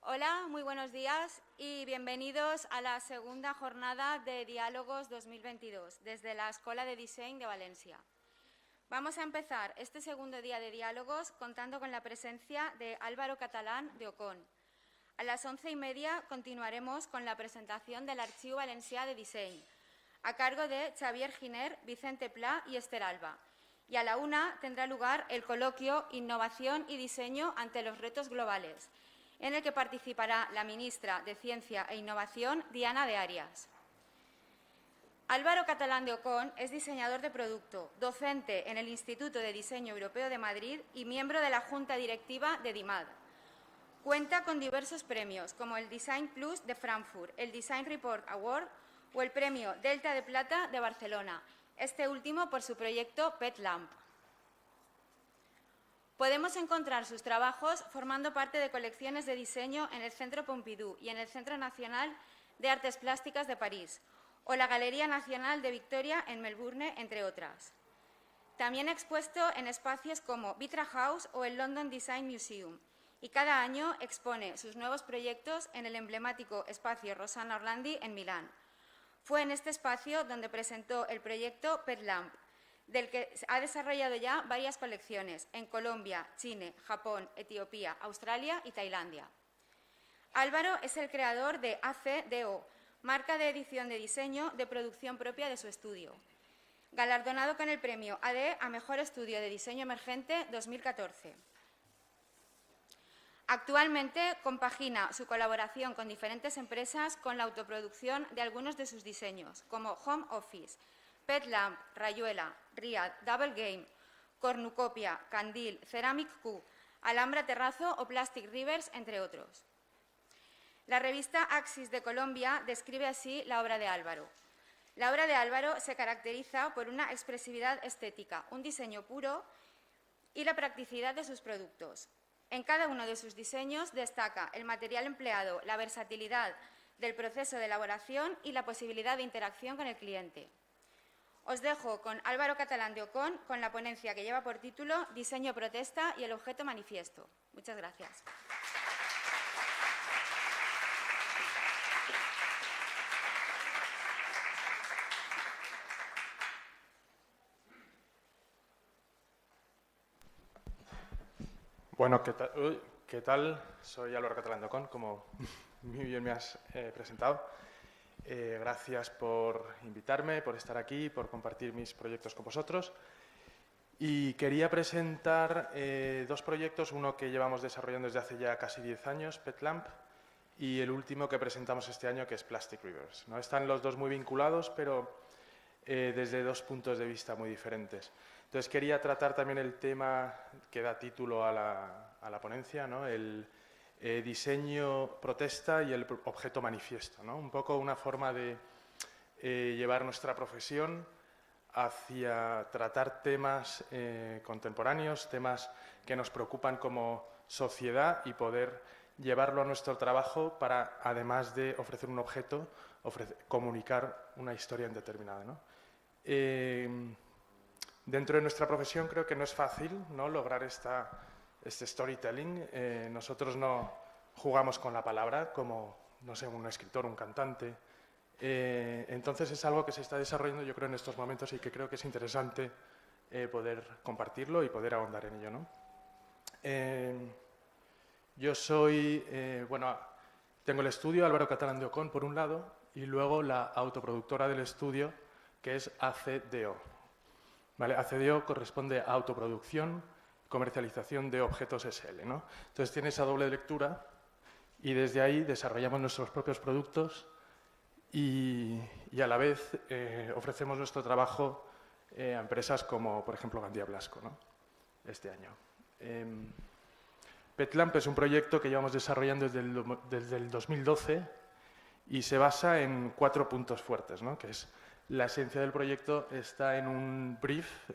Hola, muy buenos días y bienvenidos a la segunda jornada de Diálogos 2022 desde la Escuela de Diseño de Valencia. Vamos a empezar este segundo día de diálogos contando con la presencia de Álvaro Catalán de Ocón. A las 11:30 continuaremos con la presentación del Archivo Valencià de Disseny, a cargo de Xavier Giner, Vicente Pla y Esther Alba. Y a la 1 tendrá lugar el coloquio Innovación y Diseño ante los retos globales, en el que participará la ministra de Ciencia e Innovación, Diana de Arias. Álvaro Catalán de Ocón es diseñador de producto, docente en el Instituto de Diseño Europeo de Madrid y miembro de la Junta Directiva de DIMAD. Cuenta con diversos premios, como el Design Plus de Frankfurt, el Design Report Award o el premio Delta de Plata de Barcelona, este último por su proyecto PetLamp. Podemos encontrar sus trabajos formando parte de colecciones de diseño en el Centro Pompidou y en el Centro Nacional de Artes Plásticas de París, o la Galería Nacional de Victoria en Melbourne, entre otras. También ha expuesto en espacios como Vitra House o el London Design Museum, y cada año expone sus nuevos proyectos en el emblemático espacio Rossana Orlandi en Milán. Fue en este espacio donde presentó el proyecto PetLamp, del que ha desarrollado ya varias colecciones en Colombia, Chile, Japón, Etiopía, Australia y Tailandia. Álvaro es el creador de ACDO, marca de edición de diseño de producción propia de su estudio, galardonado con el premio AD a Mejor Estudio de Diseño Emergente 2014. Actualmente compagina su colaboración con diferentes empresas con la autoproducción de algunos de sus diseños, como Home Office, PetLamp, Rayuela, Riad, Double Game, Cornucopia, Candil, Ceramic Q, Alhambra Terrazo o Plastic Rivers, entre otros. La revista Axis de Colombia describe así la obra de Álvaro. La obra de Álvaro se caracteriza por una expresividad estética, un diseño puro y la practicidad de sus productos. En cada uno de sus diseños destaca el material empleado, la versatilidad del proceso de elaboración y la posibilidad de interacción con el cliente. Os dejo con Álvaro Catalán de Ocón con la ponencia que lleva por título Diseño Protesta y el objeto manifiesto. Muchas gracias. Bueno, ¿qué tal? Soy Álvaro Catalán de Ocón, como muy bien me has presentado. Gracias por invitarme, por estar aquí, por compartir mis proyectos con vosotros. Y quería presentar dos proyectos, uno que llevamos desarrollando desde hace ya casi 10 años, PetLamp, y el último que presentamos este año, que es Plastic Rivers, ¿no? Están los dos muy vinculados, pero desde dos puntos de vista muy diferentes. Entonces, quería tratar también el tema que da título a la ponencia, ¿no? El diseño protesta y el objeto manifiesto, ¿no? Un poco una forma de llevar nuestra profesión hacia tratar temas contemporáneos, temas que nos preocupan como sociedad y poder llevarlo a nuestro trabajo para, además de ofrecer un objeto, comunicar una historia indeterminada, ¿no? Dentro de nuestra profesión creo que no es fácil, ¿no?, lograr este storytelling. Nosotros no jugamos con la palabra como, no sé, un escritor, un cantante. Entonces es algo que se está desarrollando, yo creo, en estos momentos y que creo que es interesante poder compartirlo y poder ahondar en ello, ¿no? Yo soy, bueno, tengo el estudio Álvaro Catalán de Ocón, por un lado, y luego la autoproductora del estudio, que es ACDO. ¿Vale? ACDO corresponde a autoproducción, comercialización de objetos SL, ¿no? Entonces tiene esa doble lectura y desde ahí desarrollamos nuestros propios productos y a la vez ofrecemos nuestro trabajo a empresas como, por ejemplo, Gandía Blasco, ¿no?, este año. PetLamp es un proyecto que llevamos desarrollando desde el 2012 y se basa en 4 puntos fuertes, ¿no?, que es la esencia del proyecto está en un brief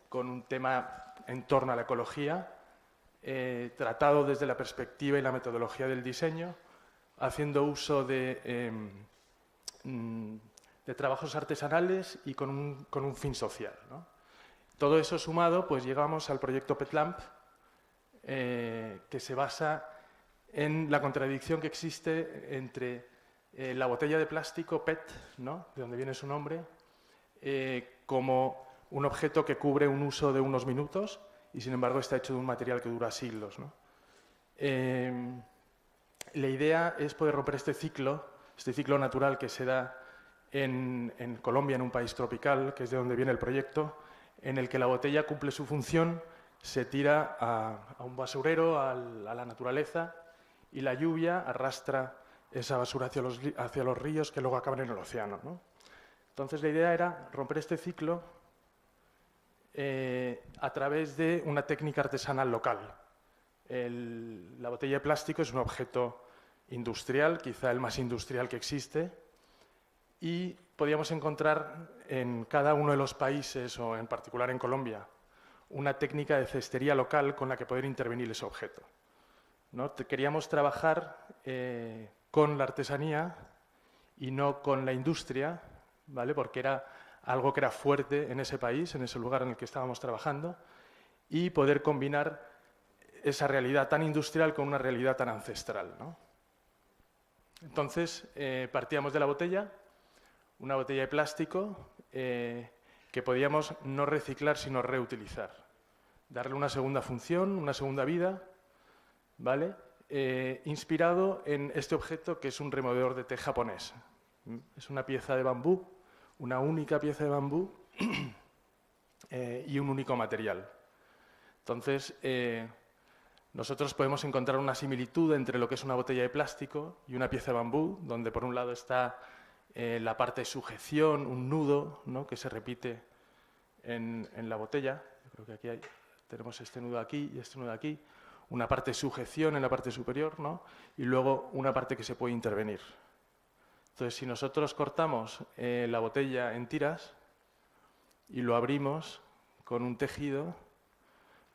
con un tema en torno a la ecología, tratado desde la perspectiva y la metodología del diseño, haciendo uso de trabajos artesanales y con un fin social, ¿no? Todo eso sumado, pues llegamos al proyecto PetLamp, que se basa en la contradicción que existe entre la botella de plástico PET, ¿no?, de donde viene su nombre, como un objeto que cubre un uso de unos minutos y, sin embargo, está hecho de un material que dura siglos, ¿no? La idea es poder romper este ciclo natural que se da en Colombia, en un país tropical, que es de donde viene el proyecto, en el que la botella cumple su función, se tira a un basurero, a la naturaleza, y la lluvia arrastra esa basura hacia los ríos que luego acaban en el océano, ¿no? Entonces, la idea era romper este ciclo a través de una técnica artesanal local. La botella de plástico es un objeto industrial, quizá el más industrial que existe, y podíamos encontrar en cada uno de los países, o en particular en Colombia, una técnica de cestería local con la que poder intervenir ese objeto, ¿no? Queríamos trabajar con la artesanía y no con la industria, ¿vale?, porque era algo que era fuerte en ese país, en ese lugar en el que estábamos trabajando, y poder combinar esa realidad tan industrial con una realidad tan ancestral, ¿no? Entonces, partíamos de la botella, una botella de plástico que podíamos no reciclar, sino reutilizar, darle una segunda función, una segunda vida, ¿vale?, inspirado en este objeto que es un removedor de té japonés. Es una pieza de bambú, una única pieza de bambú y un único material. Entonces, nosotros podemos encontrar una similitud entre lo que es una botella de plástico y una pieza de bambú, donde por un lado está la parte de sujeción, un nudo, ¿no?, que se repite en la botella. Yo creo que aquí tenemos este nudo aquí y este nudo aquí. Una parte de sujeción en la parte superior, ¿no?, y luego una parte que se puede intervenir. Entonces, si nosotros cortamos la botella en tiras y lo abrimos con un tejido,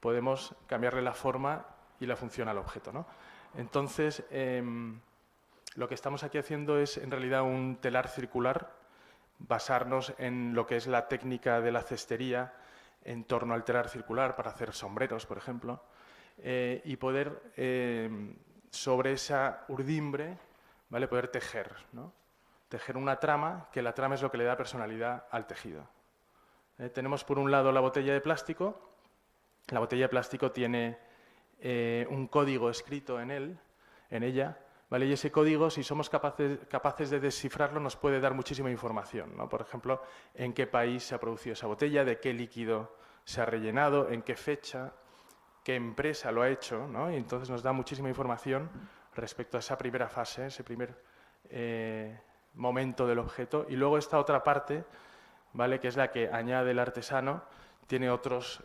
podemos cambiarle la forma y la función al objeto, ¿no? Entonces, lo que estamos aquí haciendo es, en realidad, un telar circular, basarnos en lo que es la técnica de la cestería en torno al telar circular para hacer sombreros, por ejemplo, y poder, sobre esa urdimbre, ¿vale?, poder tejer, ¿no?, tejer una trama, que la trama es lo que le da personalidad al tejido. Tenemos, por un lado, la botella de plástico. La botella de plástico tiene un código escrito en ella, ¿vale?, y ese código, si somos capaces de descifrarlo, nos puede dar muchísima información, ¿no? Por ejemplo, en qué país se ha producido esa botella, de qué líquido se ha rellenado, en qué fecha, qué empresa lo ha hecho, ¿no? Y entonces nos da muchísima información respecto a esa primera fase, ese primer momento del objeto. Y luego esta otra parte, ¿vale?, que es la que añade el artesano, tiene otros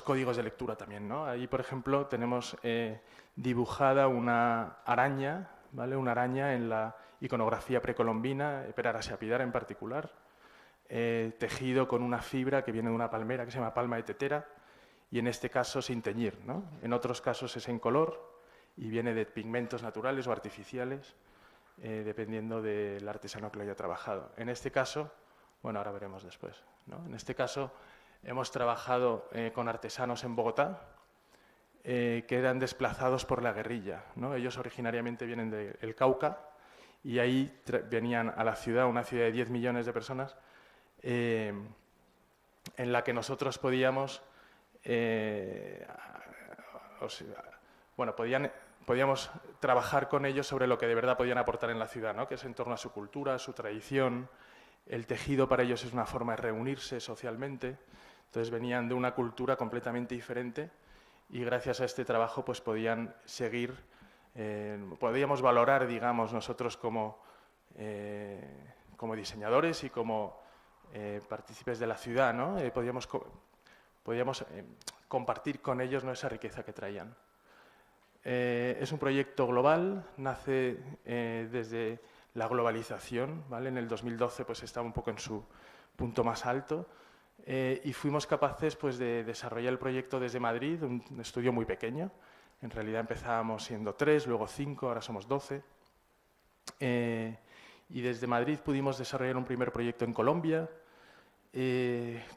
códigos de lectura también, ¿no? Ahí, por ejemplo, tenemos dibujada una araña, ¿vale?, una araña en la iconografía precolombina, Eperarasia apidara en particular, tejido con una fibra que viene de una palmera que se llama palma de tetera, y en este caso sin teñir, ¿no? En otros casos es en color y viene de pigmentos naturales o artificiales, dependiendo del artesano que lo haya trabajado. En este caso, bueno, ahora veremos después, ¿no? En este caso hemos trabajado con artesanos en Bogotá que eran desplazados por la guerrilla, ¿no? Ellos originariamente vienen del Cauca y ahí venían a la ciudad, una ciudad de 10 millones de personas, en la que nosotros podíamos, podíamos trabajar con ellos sobre lo que de verdad podían aportar en la ciudad, ¿no?, que es en torno a su cultura, su tradición. El tejido para ellos es una forma de reunirse socialmente. Entonces venían de una cultura completamente diferente y gracias a este trabajo pues podían seguir, podíamos valorar, digamos, nosotros como diseñadores y como partícipes de la ciudad, ¿no? Podíamos compartir con ellos, ¿no?, esa riqueza que traían. Es un proyecto global, nace desde la globalización, ¿vale? En el 2012 pues estaba un poco en su punto más alto y fuimos capaces pues de desarrollar el proyecto desde Madrid, un estudio muy pequeño. En realidad empezábamos siendo 3, luego 5, ahora somos 12. Y desde Madrid pudimos desarrollar un primer proyecto en Colombia,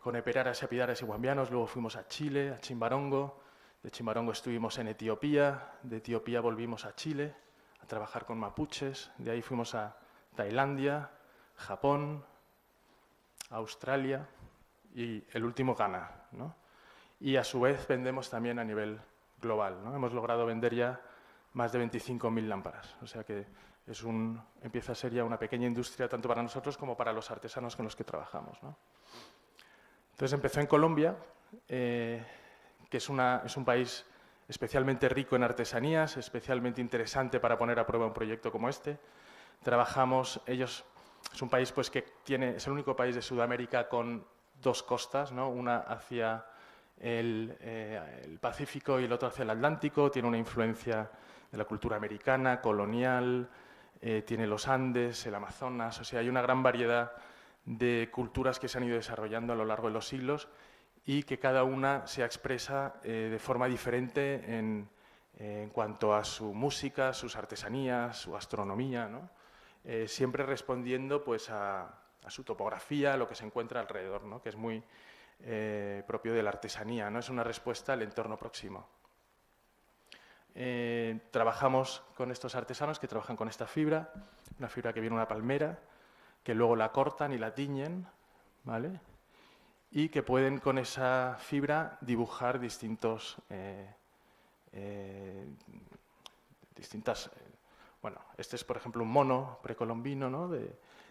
con Eperaras, Apidaras y Guambianos. Luego fuimos a Chile, a Chimbarongo, De Chimarongo estuvimos en Etiopía, de Etiopía volvimos a Chile a trabajar con mapuches, de ahí fuimos a Tailandia, Japón, Australia y el último Ghana, ¿no? Y a su vez vendemos también a nivel global, ¿no? Hemos logrado vender ya más de 25.000 lámparas, o sea que empieza a ser ya una pequeña industria tanto para nosotros como para los artesanos con los que trabajamos, ¿no? Entonces empezó en Colombia, que es un país especialmente rico en artesanías, especialmente interesante para poner a prueba un proyecto como este. Es un país pues, es el único país de Sudamérica con dos costas, ¿no? Una hacia el Pacífico y el otro hacia el Atlántico, tiene una influencia de la cultura americana, colonial, tiene los Andes, el Amazonas, o sea, hay una gran variedad de culturas que se han ido desarrollando a lo largo de los siglos y que cada una se expresa de forma diferente en cuanto a su música, sus artesanías, su gastronomía, ¿no? Siempre respondiendo pues, a su topografía, a lo que se encuentra alrededor, ¿no? Que es muy propio de la artesanía, ¿no? Es una respuesta al entorno próximo. Trabajamos con estos artesanos que trabajan con esta fibra, una fibra que viene de una palmera, que luego la cortan y la tiñen, ¿vale? Y que pueden con esa fibra dibujar distintas, bueno, este es por ejemplo un mono precolombino, ¿no?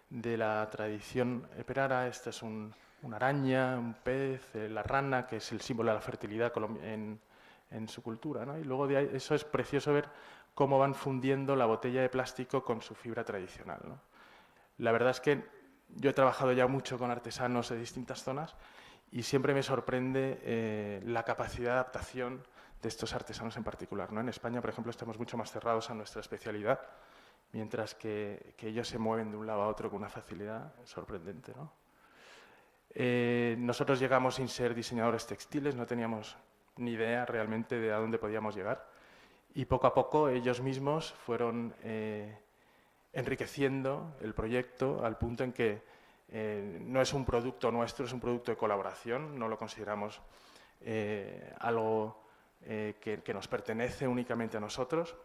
de la tradición eperara, este es una araña, un pez, la rana, que es el símbolo de la fertilidad en su cultura, ¿no? Y luego de ahí, eso es precioso ver cómo van fundiendo la botella de plástico con su fibra tradicional, ¿no? La verdad es que yo he trabajado ya mucho con artesanos de distintas zonas y siempre me sorprende la capacidad de adaptación de estos artesanos en particular, ¿no? En España, por ejemplo, estamos mucho más cerrados a nuestra especialidad, mientras que ellos se mueven de un lado a otro con una facilidad sorprendente, ¿no? Nosotros llegamos sin ser diseñadores textiles, no teníamos ni idea realmente de a dónde podíamos llegar y poco a poco ellos mismos fueron enriqueciendo el proyecto al punto en que no es un producto nuestro, es un producto de colaboración, no lo consideramos algo que nos pertenece únicamente a nosotros.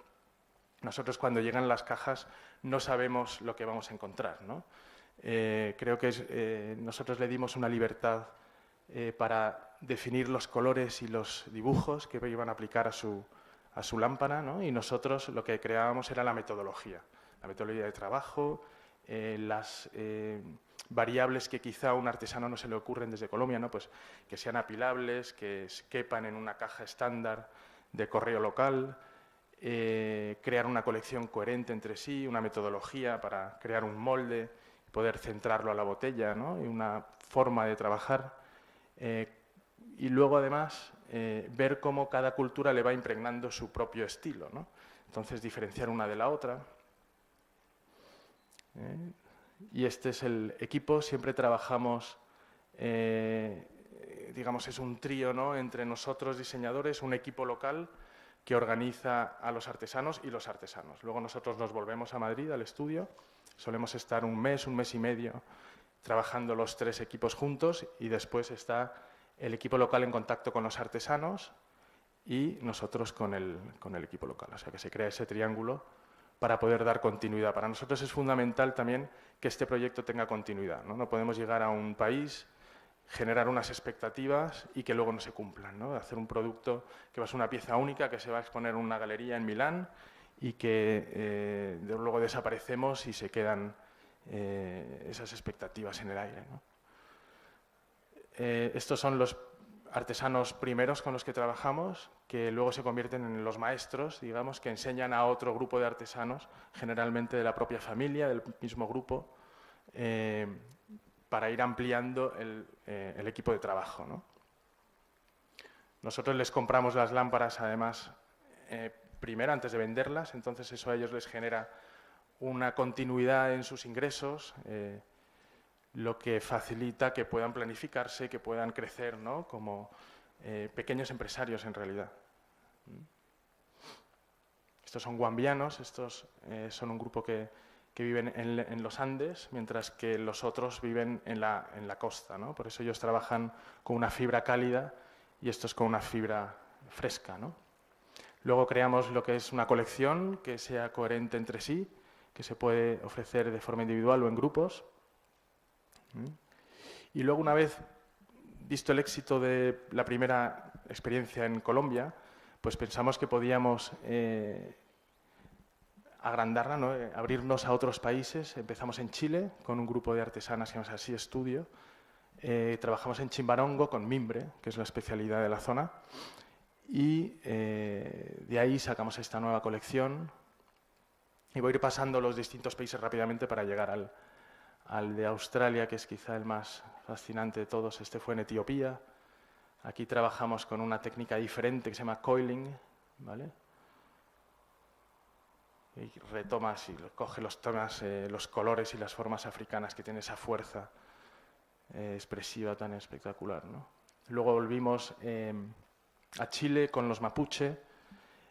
Nosotros cuando llegan las cajas no sabemos lo que vamos a encontrar, ¿no? Creo que nosotros le dimos una libertad para definir los colores y los dibujos que iban a aplicar a su lámpara, ¿no? Y nosotros lo que creábamos era la metodología de trabajo, las variables que quizá a un artesano no se le ocurren desde Colombia, ¿no? Pues que sean apilables, que quepan en una caja estándar de correo local, crear una colección coherente entre sí, una metodología para crear un molde, poder centrarlo a la botella, ¿no? Y una forma de trabajar. Y luego, además, ver cómo cada cultura le va impregnando su propio estilo, ¿no? Entonces, diferenciar una de la otra. Y este es el equipo, siempre trabajamos, digamos, es un trío, ¿no? Entre nosotros, diseñadores, un equipo local que organiza a los artesanos y los artesanos. Luego nosotros nos volvemos a Madrid, al estudio, solemos estar un mes y medio, trabajando los tres equipos juntos y después está el equipo local en contacto con los artesanos y nosotros con el equipo local. O sea, que se crea ese triángulo para poder dar continuidad. Para nosotros es fundamental también que este proyecto tenga continuidad, ¿no? No podemos llegar a un país, generar unas expectativas y que luego no se cumplan, ¿no? Hacer un producto que va a ser una pieza única que se va a exponer en una galería en Milán y que luego desaparecemos y se quedan esas expectativas en el aire, ¿no? Estos son los artesanos primeros con los que trabajamos, que luego se convierten en los maestros, digamos, que enseñan a otro grupo de artesanos, generalmente de la propia familia, del mismo grupo, para ir ampliando el equipo de trabajo, ¿no? Nosotros les compramos las lámparas, además, primero, antes de venderlas, entonces eso a ellos les genera una continuidad en sus ingresos, lo que facilita que puedan planificarse, que puedan crecer, ¿no? Como pequeños empresarios en realidad. Estos son guambianos, estos son un grupo que viven en los Andes, mientras que los otros viven en la costa, ¿no? Por eso ellos trabajan con una fibra cálida y estos con una fibra fresca, ¿no? Luego creamos lo que es una colección que sea coherente entre sí, que se puede ofrecer de forma individual o en grupos. Y luego, una vez visto el éxito de la primera experiencia en Colombia, pues pensamos que podíamos agrandarla, ¿no? Abrirnos a otros países. Empezamos en Chile con un grupo de artesanas que se llama Así Estudio. Trabajamos en Chimbarongo con mimbre, que es la especialidad de la zona. Y de ahí sacamos esta nueva colección. Y voy a ir pasando los distintos países rápidamente para llegar al de Australia, que es quizá el más fascinante de todos. Este fue en Etiopía. Aquí trabajamos con una técnica diferente que se llama coiling, ¿vale? Y retomas y coge los tomas, los colores y las formas africanas que tiene esa fuerza expresiva tan espectacular, ¿no? Luego volvimos a Chile con los mapuche.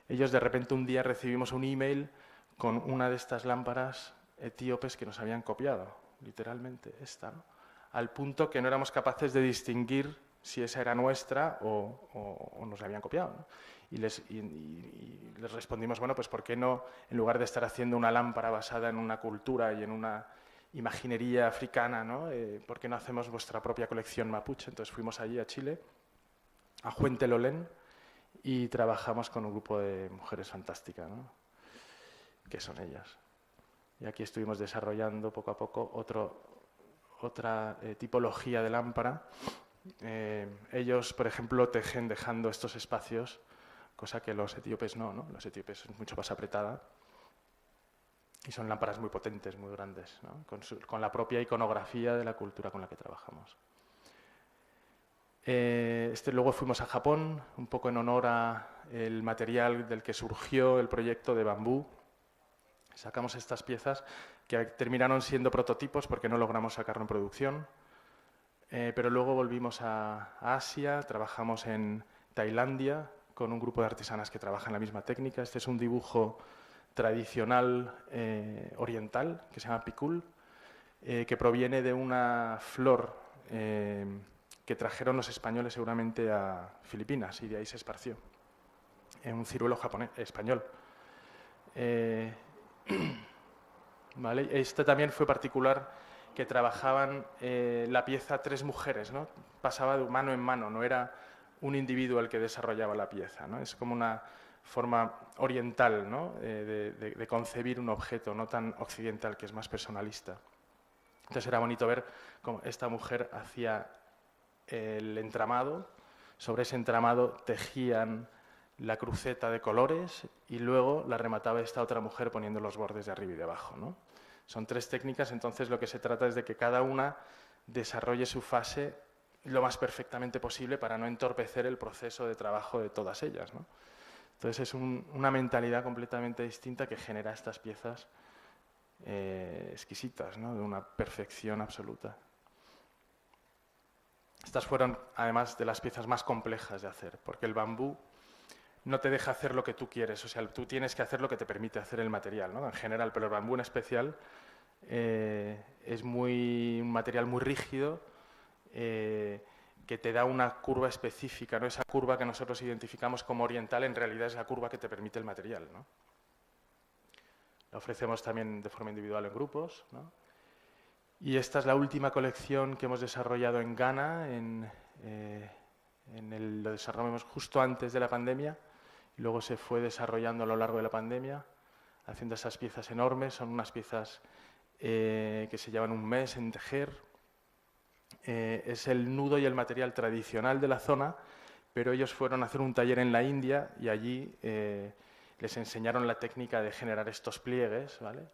Ellos de repente un día recibimos un email con una de estas lámparas etíopes que nos habían copiado, literalmente esta, ¿no? Al punto que no éramos capaces de distinguir si esa era nuestra o nos la habían copiado, ¿no? Y les respondimos, bueno, pues ¿por qué no, en lugar de estar haciendo una lámpara basada en una cultura y en una imaginería africana, ¿no? ¿Por qué no hacemos vuestra propia colección mapuche? Entonces fuimos allí a Chile, a Huentelolén, y trabajamos con un grupo de mujeres fantásticas, ¿no? Que son ellas. Y aquí estuvimos desarrollando poco a poco otra tipología de lámpara. Ellos, por ejemplo, tejen dejando estos espacios, cosa que los etíopes no. Los etíopes es mucho más apretada. Y son lámparas muy potentes, muy grandes, ¿no? Con la propia iconografía de la cultura con la que trabajamos. Luego fuimos a Japón, un poco en honor al material del que surgió el proyecto de bambú. Sacamos estas piezas que terminaron siendo prototipos porque no logramos sacarlo en producción. Pero luego volvimos a Asia, trabajamos en Tailandia con un grupo de artesanas que trabajan la misma técnica. Este es un dibujo tradicional oriental que se llama picul, que proviene de una flor que trajeron los españoles seguramente a Filipinas y de ahí se esparció. Un ciruelo español. ¿Vale? Este también fue particular, que trabajaban la pieza 3 mujeres, ¿no? Pasaba de mano en mano, no era un individuo el que desarrollaba la pieza, ¿no? Es como una forma oriental, ¿no? de concebir un objeto, no tan occidental, que es más personalista. Entonces era bonito ver cómo esta mujer hacía el entramado, sobre ese entramado tejían la cruceta de colores y luego la remataba esta otra mujer poniendo los bordes de arriba y de abajo, ¿no? Son 3 técnicas, entonces lo que se trata es de que cada una desarrolle su fase lo más perfectamente posible para no entorpecer el proceso de trabajo de todas ellas, ¿no? Entonces es una mentalidad completamente distinta que genera estas piezas exquisitas, ¿no? De una perfección absoluta. Estas fueron, además, de las piezas más complejas de hacer, porque el bambú no te deja hacer lo que tú quieres, o sea, tú tienes que hacer lo que te permite hacer el material, ¿no? En general, pero el bambú en especial es un material muy rígido, que te da una curva específica, ¿no? Esa curva que nosotros identificamos como oriental en realidad es la curva que te permite el material, ¿no? La ofrecemos también de forma individual en grupos, ¿no? Y esta es la última colección que hemos desarrollado en Ghana, lo desarrollamos justo antes de la pandemia y luego se fue desarrollando a lo largo de la pandemia, haciendo esas piezas enormes. Son unas piezas que se llevan un mes en tejer. Es el nudo y el material tradicional de la zona, pero ellos fueron a hacer un taller en la India y allí les enseñaron la técnica de generar estos pliegues, ¿vale?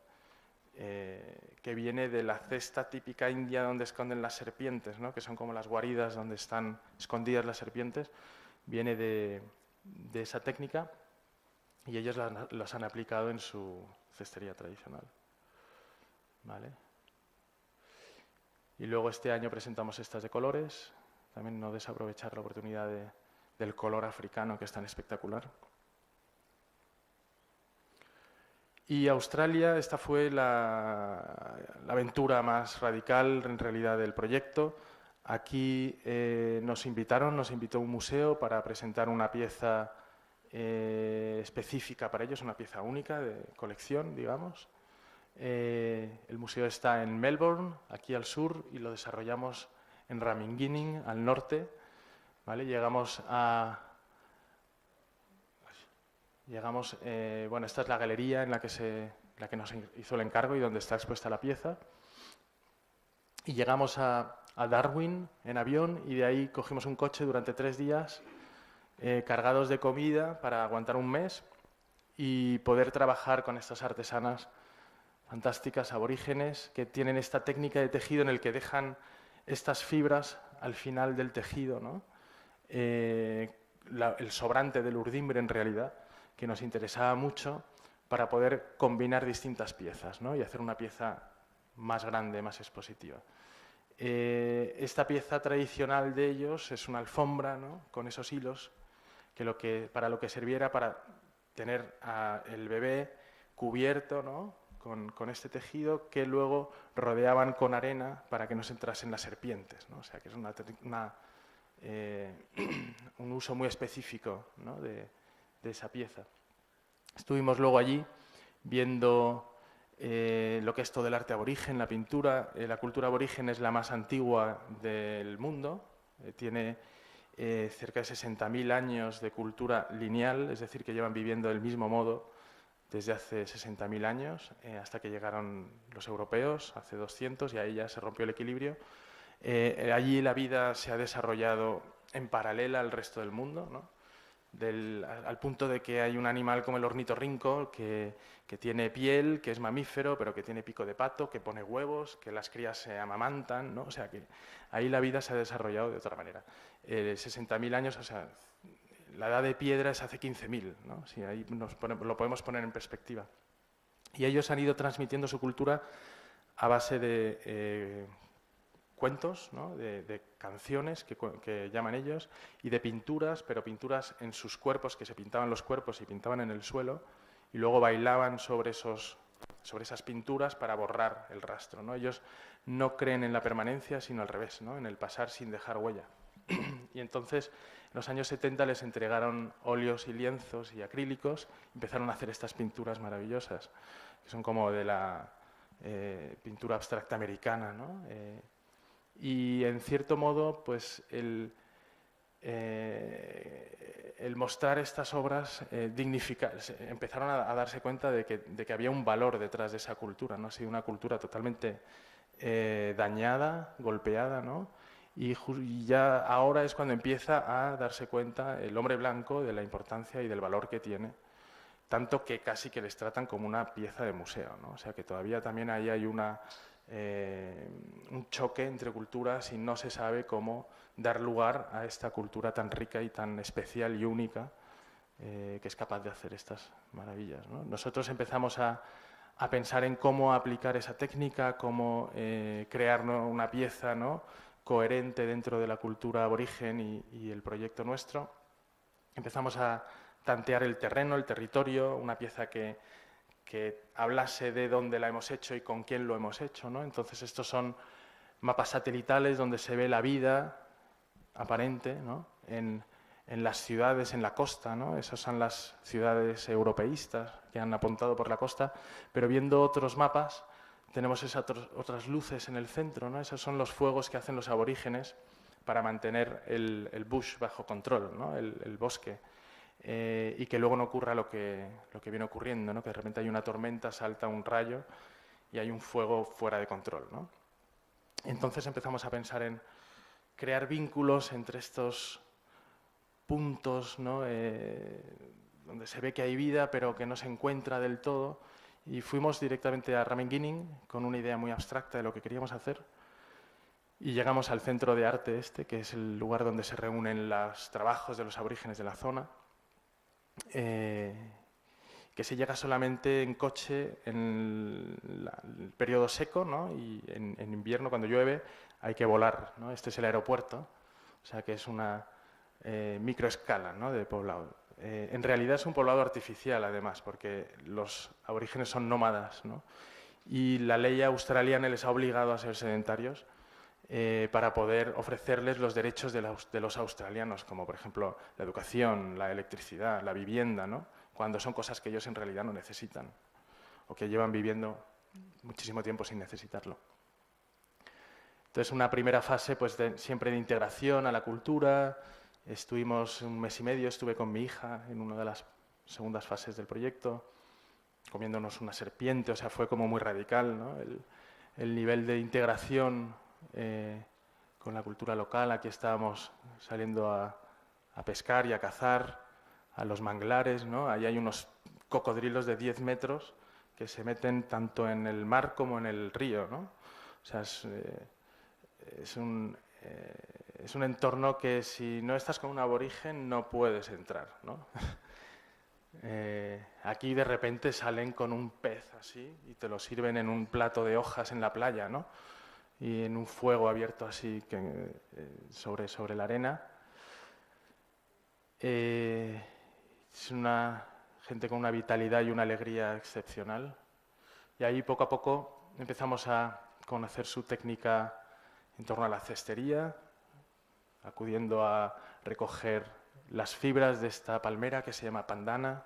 Que viene de la cesta típica india donde esconden las serpientes, ¿no? Que son como las guaridas donde están escondidas las serpientes. Viene de esa técnica y ellos las han aplicado en su cestería tradicional, ¿vale? Y luego este año presentamos estas de colores. También no desaprovechar la oportunidad del color africano, que es tan espectacular. Y Australia, esta fue la aventura más radical en realidad del proyecto. Aquí nos invitó un museo para presentar una pieza específica para ellos, una pieza única de colección, digamos. El museo está en Melbourne, aquí al sur, y lo desarrollamos en Ramingining, al norte. ¿Vale? Bueno, esta es la galería en la que nos hizo el encargo y donde está expuesta la pieza. Y llegamos a Darwin en avión y de ahí cogimos un coche durante 3 días cargados de comida para aguantar un mes y poder trabajar con estas artesanas fantásticas, aborígenes, que tienen esta técnica de tejido en el que dejan estas fibras al final del tejido, ¿no? El sobrante del urdimbre, en realidad, que nos interesaba mucho para poder combinar distintas piezas, ¿no? Y hacer una pieza más grande, más expositiva. Esta pieza tradicional de ellos es una alfombra, ¿no? Con esos hilos, para lo que serviera para tener el bebé cubierto, ¿no? Con este tejido que luego rodeaban con arena para que no se entrasen las serpientes, ¿no? O sea que es un uso muy específico, ¿no? de esa pieza. Estuvimos luego allí viendo lo que es todo el arte aborigen, la pintura. La cultura aborigen es la más antigua del mundo, tiene cerca de 60.000 años de cultura lineal, es decir, que llevan viviendo del mismo modo desde hace 60.000 años, hasta que llegaron los europeos, hace 200, y ahí ya se rompió el equilibrio. Allí la vida se ha desarrollado en paralela al resto del mundo, ¿no? Al punto de que hay un animal como el ornitorrinco que tiene piel, que es mamífero, pero que tiene pico de pato, que pone huevos, que las crías se amamantan, ¿no? O sea que ahí la vida se ha desarrollado de otra manera. 60.000 años, o sea, la edad de piedra es hace 15.000, ¿no? Si ahí lo podemos poner en perspectiva. Y ellos han ido transmitiendo su cultura a base de cuentos, ¿no? de canciones que llaman ellos, y de pinturas, pero pinturas en sus cuerpos, que se pintaban los cuerpos y pintaban en el suelo, y luego bailaban sobre esas pinturas para borrar el rastro, ¿no? Ellos no creen en la permanencia, sino al revés, ¿no? En el pasar sin dejar huella. Y entonces, en los años 70 les entregaron óleos y lienzos y acrílicos, empezaron a hacer estas pinturas maravillosas, que son como de la pintura abstracta americana, ¿no? Y en cierto modo, pues el mostrar estas obras empezaron a darse cuenta de que había un valor detrás de esa cultura, ¿no? Ha sido una cultura totalmente dañada, golpeada, ¿no? Y ya ahora es cuando empieza a darse cuenta el hombre blanco de la importancia y del valor que tiene, tanto que casi que les tratan como una pieza de museo, ¿no? O sea que todavía también ahí hay un choque entre culturas y no se sabe cómo dar lugar a esta cultura tan rica y tan especial y única que es capaz de hacer estas maravillas, ¿no? Nosotros empezamos a pensar en cómo aplicar esa técnica, cómo crear, ¿no? una pieza, ¿no? coherente dentro de la cultura aborigen y el proyecto nuestro. Empezamos a tantear el terreno, el territorio, una pieza que hablase de dónde la hemos hecho y con quién lo hemos hecho, ¿no? Entonces estos son mapas satelitales donde se ve la vida aparente, ¿no? en las ciudades, en la costa, ¿no? Esas son las ciudades europeístas que han apuntado por la costa, pero viendo otros mapas tenemos esas otras luces en el centro, ¿no? Esos son los fuegos que hacen los aborígenes para mantener el bush bajo control, ¿no? el bosque. Y que luego no ocurra lo que viene ocurriendo, ¿no? Que de repente hay una tormenta, salta un rayo y hay un fuego fuera de control, ¿no? Entonces empezamos a pensar en crear vínculos entre estos puntos, ¿no? Donde se ve que hay vida pero que no se encuentra del todo, y fuimos directamente a Ramingining con una idea muy abstracta de lo que queríamos hacer. Y llegamos al centro de arte que es el lugar donde se reúnen los trabajos de los aborígenes de la zona, que se llega solamente en coche en el periodo seco, ¿no? Y en invierno, cuando llueve, hay que volar, ¿no? Este es el aeropuerto, o sea que es una microescala, ¿no? de poblado. En realidad es un poblado artificial, además, porque los aborígenes son nómadas, ¿no? Y la ley australiana les ha obligado a ser sedentarios. para poder ofrecerles los derechos de los australianos, como por ejemplo la educación, la electricidad, la vivienda, ¿no? Cuando son cosas que ellos en realidad no necesitan o que llevan viviendo muchísimo tiempo sin necesitarlo. Entonces, una primera fase pues, siempre de integración a la cultura. Estuvimos 1 mes y medio, estuve con mi hija en una de las segundas fases del proyecto, comiéndonos una serpiente, o sea, fue como muy radical, ¿no? El nivel de integración con la cultura local. Aquí estábamos saliendo a pescar y a cazar a los manglares, ¿no? Ahí hay unos cocodrilos de 10 metros que se meten tanto en el mar como en el río, ¿no? O sea, es un entorno que si no estás con un aborigen no puedes entrar, ¿no? Aquí de repente salen con un pez así y te lo sirven en un plato de hojas en la playa, ¿no? Y en un fuego abierto así sobre la arena. Es una gente con una vitalidad y una alegría excepcional. Y ahí poco a poco empezamos a conocer su técnica en torno a la cestería, acudiendo a recoger las fibras de esta palmera que se llama pandana,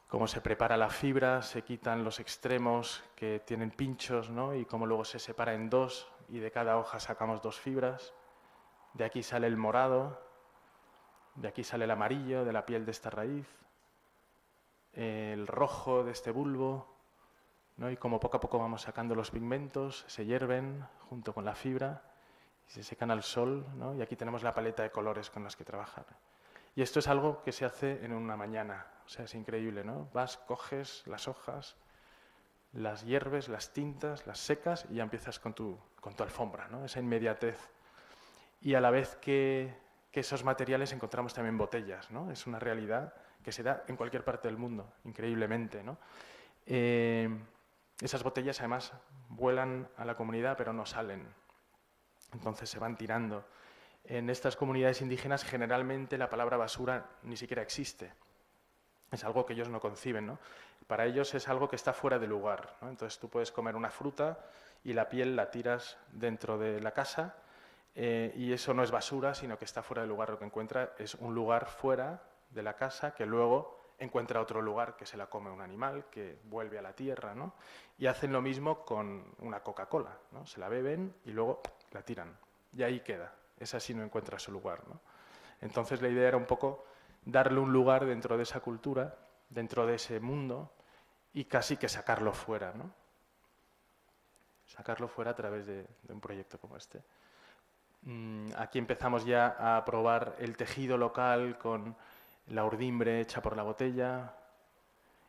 cómo se prepara la fibra, se quitan los extremos que tienen pinchos, ¿no? Y cómo luego se separa en 2 y de cada hoja sacamos 2 fibras. De aquí sale el morado, de aquí sale el amarillo de la piel de esta raíz, el rojo de este bulbo, ¿no? Y como poco a poco vamos sacando los pigmentos, se hierven junto con la fibra y se secan al sol, ¿no? Y aquí tenemos la paleta de colores con las que trabajar. Y esto es algo que se hace en una mañana, o sea, es increíble, ¿no? Vas, coges las hojas, las hierves, las tintas, las secas y ya empiezas con tu alfombra, ¿no? Esa inmediatez. Y a la vez que esos materiales encontramos también botellas, ¿no? Es una realidad que se da en cualquier parte del mundo, increíblemente, ¿no? Esas botellas además vuelan a la comunidad pero no salen, entonces se van tirando. En estas comunidades indígenas generalmente la palabra basura ni siquiera existe, es algo que ellos no conciben, ¿no? Para ellos es algo que está fuera de lugar, ¿no? Entonces tú puedes comer una fruta y la piel la tiras dentro de la casa y eso no es basura, sino que está fuera del lugar. Lo que encuentra es un lugar fuera de la casa que luego encuentra otro lugar que se la come un animal, que vuelve a la tierra, ¿no? Y hacen lo mismo con una Coca-Cola, ¿no? Se la beben y luego la tiran. Y ahí queda. Esa sí no encuentra su lugar, ¿no? Entonces la idea era un poco darle un lugar dentro de esa cultura, dentro de ese mundo, y casi que sacarlo fuera, ¿no? Sacarlo fuera a través de un proyecto como este. Aquí empezamos ya a probar el tejido local con la urdimbre hecha por la botella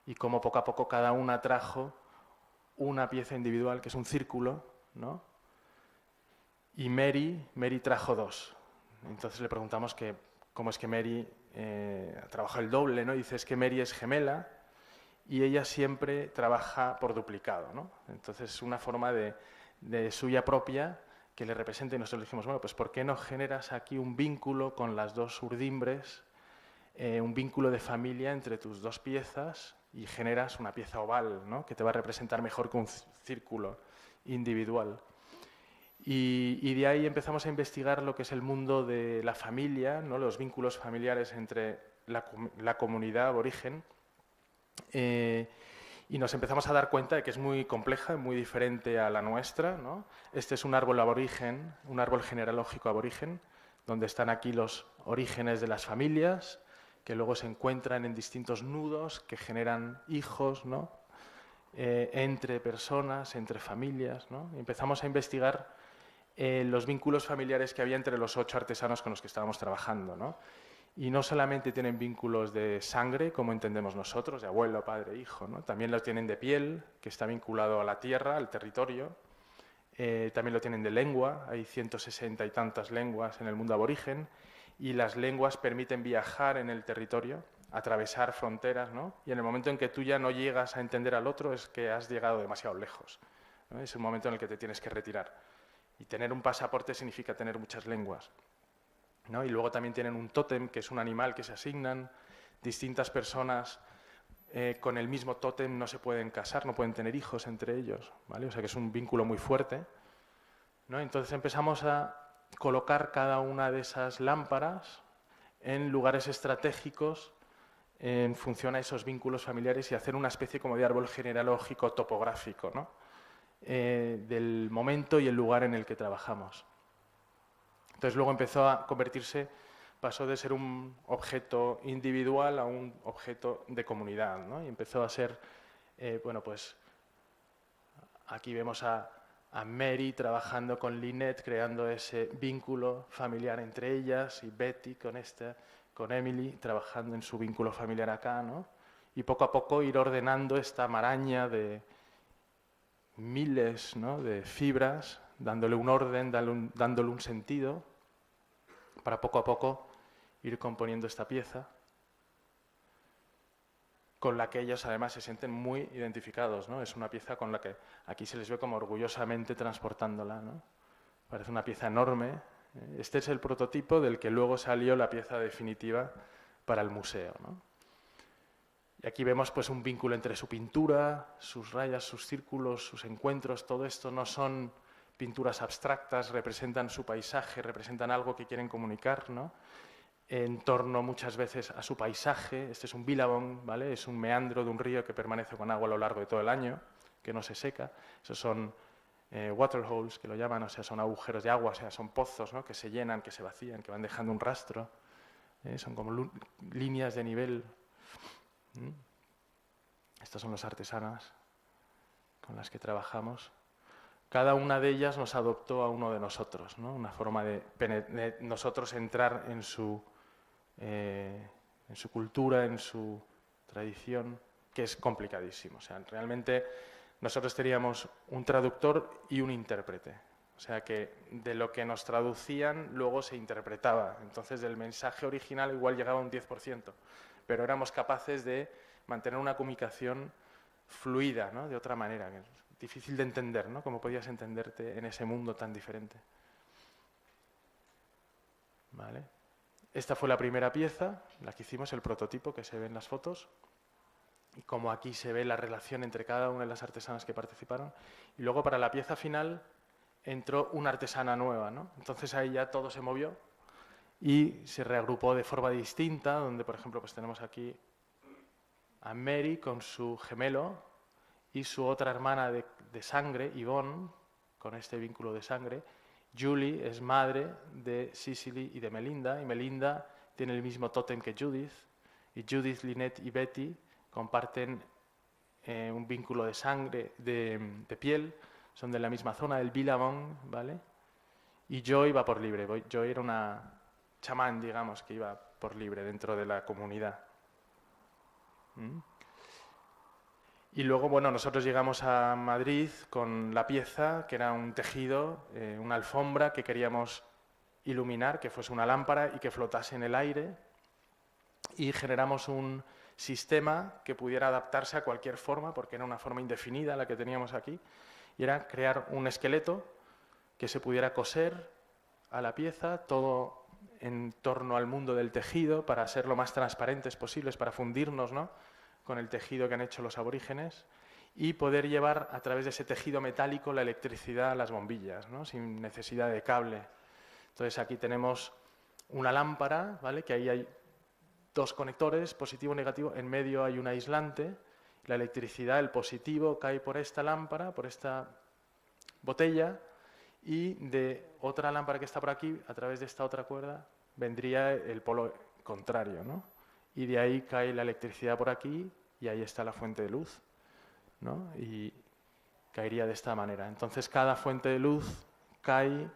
y cómo poco a poco cada una trajo una pieza individual, que es un círculo, ¿no? Y Mary trajo 2. Entonces le preguntamos que cómo es que Mary trabaja el doble, ¿no? Y dice, es que Mary es gemela y ella siempre trabaja por duplicado, ¿no? Entonces es una forma de suya propia que le representa, y nosotros dijimos, bueno, pues ¿por qué no generas aquí un vínculo con las 2 urdimbres, un vínculo de familia entre tus 2 piezas y generas una pieza oval, ¿no? Que te va a representar mejor que un círculo individual? Y de ahí empezamos a investigar lo que es el mundo de la familia, ¿no? Los vínculos familiares entre la comunidad aborigen, y nos empezamos a dar cuenta de que es muy compleja, muy diferente a la nuestra, ¿no? Este es un árbol aborigen, un árbol genealógico aborigen, donde están aquí los orígenes de las familias, que luego se encuentran en distintos nudos que generan hijos, ¿no? Entre personas, entre familias, ¿no? Y empezamos a investigar los vínculos familiares que había entre los 8 artesanos con los que estábamos trabajando, ¿no? Y no solamente tienen vínculos de sangre, como entendemos nosotros, de abuelo, padre, hijo, ¿no? También los tienen de piel, que está vinculado a la tierra, al territorio. También lo tienen de lengua, hay 160 y tantas lenguas en el mundo aborigen, y las lenguas permiten viajar en el territorio, atravesar fronteras, ¿no? Y en el momento en que tú ya no llegas a entender al otro es que has llegado demasiado lejos, ¿no? Es el momento en el que te tienes que retirar. Y tener un pasaporte significa tener muchas lenguas, ¿no? Y luego también tienen un tótem, que es un animal que se asignan distintas personas con el mismo tótem no se pueden casar, no pueden tener hijos entre ellos, ¿vale? O sea que es un vínculo muy fuerte, ¿no? Entonces empezamos a colocar cada una de esas lámparas en lugares estratégicos en función a esos vínculos familiares y hacer una especie como de árbol genealógico topográfico, ¿no? Del momento y el lugar en el que trabajamos. Entonces luego empezó a convertirse, pasó de ser un objeto individual a un objeto de comunidad, ¿no? Y empezó a ser, bueno, pues aquí vemos a Mary trabajando con Lynette, creando ese vínculo familiar entre ellas, y Betty con Emily, trabajando en su vínculo familiar acá, ¿no? Y poco a poco ir ordenando esta maraña de miles, ¿no?, de fibras, dándole un orden, dándole un sentido, para poco a poco ir componiendo esta pieza, con la que ellos además se sienten muy identificados, ¿no? Es una pieza con la que aquí se les ve como orgullosamente transportándola, ¿no? Parece una pieza enorme. Este es el prototipo del que luego salió la pieza definitiva para el museo, ¿no? Y aquí vemos pues un vínculo entre su pintura, sus rayas, sus círculos, sus encuentros. Todo esto no son pinturas abstractas, representan su paisaje, representan algo que quieren comunicar, ¿no? En torno muchas veces a su paisaje. Este es un billabong, ¿vale? Es un meandro de un río que permanece con agua a lo largo de todo el año, que no se seca. Esos son waterholes, que lo llaman, o sea, son agujeros de agua, o sea, son pozos, ¿no?, que se llenan, que se vacían, que van dejando un rastro. Son como líneas de nivel. Estas son las artesanas con las que trabajamos. Cada una de ellas nos adoptó a uno de nosotros, ¿no? Una forma de nosotros entrar en su cultura, en su tradición, que es complicadísimo. O sea, realmente nosotros teníamos un traductor y un intérprete. O sea, que de lo que nos traducían luego se interpretaba. Entonces, del mensaje original igual llegaba un 10%, pero éramos capaces de mantener una comunicación fluida, ¿no?, de otra manera. Difícil de entender, ¿no?, cómo podías entenderte en ese mundo tan diferente. ¿Vale? Esta fue la primera pieza, la que hicimos, el prototipo que se ve en las fotos, y como aquí se ve la relación entre cada una de las artesanas que participaron. Y luego para la pieza final entró una artesana nueva, ¿no? Entonces ahí ya todo se movió y se reagrupó de forma distinta, donde por ejemplo pues tenemos aquí a Mary con su gemelo y su otra hermana de sangre, Yvonne, con este vínculo de sangre. Julie es madre de Cicely y de Melinda, y Melinda tiene el mismo tótem que Judith, y Judith, Lynette y Betty comparten un vínculo de sangre, de piel, son de la misma zona, del Billabong, ¿vale? Y Joy va por libre. Joy era una chamán, digamos, que iba por libre dentro de la comunidad. Y luego, bueno, nosotros llegamos a Madrid con la pieza, que era un tejido, una alfombra que queríamos iluminar, que fuese una lámpara y que flotase en el aire, y generamos un sistema que pudiera adaptarse a cualquier forma, porque era una forma indefinida la que teníamos aquí, y era crear un esqueleto que se pudiera coser a la pieza, todo en torno al mundo del tejido, para ser lo más transparentes posibles, para fundirnos, ¿no?, con el tejido que han hecho los aborígenes, y poder llevar a través de ese tejido metálico la electricidad a las bombillas, ¿no?, sin necesidad de cable. Entonces aquí tenemos una lámpara, ¿vale?, que ahí hay dos conectores, positivo y negativo, en medio hay un aislante, la electricidad, el positivo cae por esta lámpara, por esta botella, y de otra lámpara que está por aquí, a través de esta otra cuerda, vendría el polo contrario, ¿no? Y de ahí cae la electricidad por aquí y ahí está la fuente de luz, ¿no? Y caería de esta manera. Entonces cada fuente de luz cae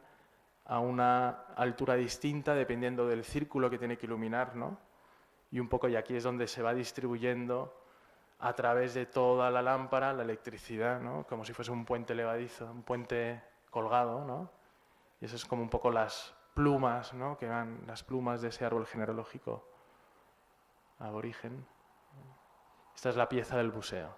a una altura distinta dependiendo del círculo que tiene que iluminar, ¿no? Y un poco, y aquí es donde se va distribuyendo a través de toda la lámpara la electricidad, ¿no?, como si fuese un puente levadizo, un puente colgado, ¿no? Y eso es como un poco las plumas, ¿no?, que van, las plumas de ese árbol genealógico aborigen. Esta es la pieza del museo.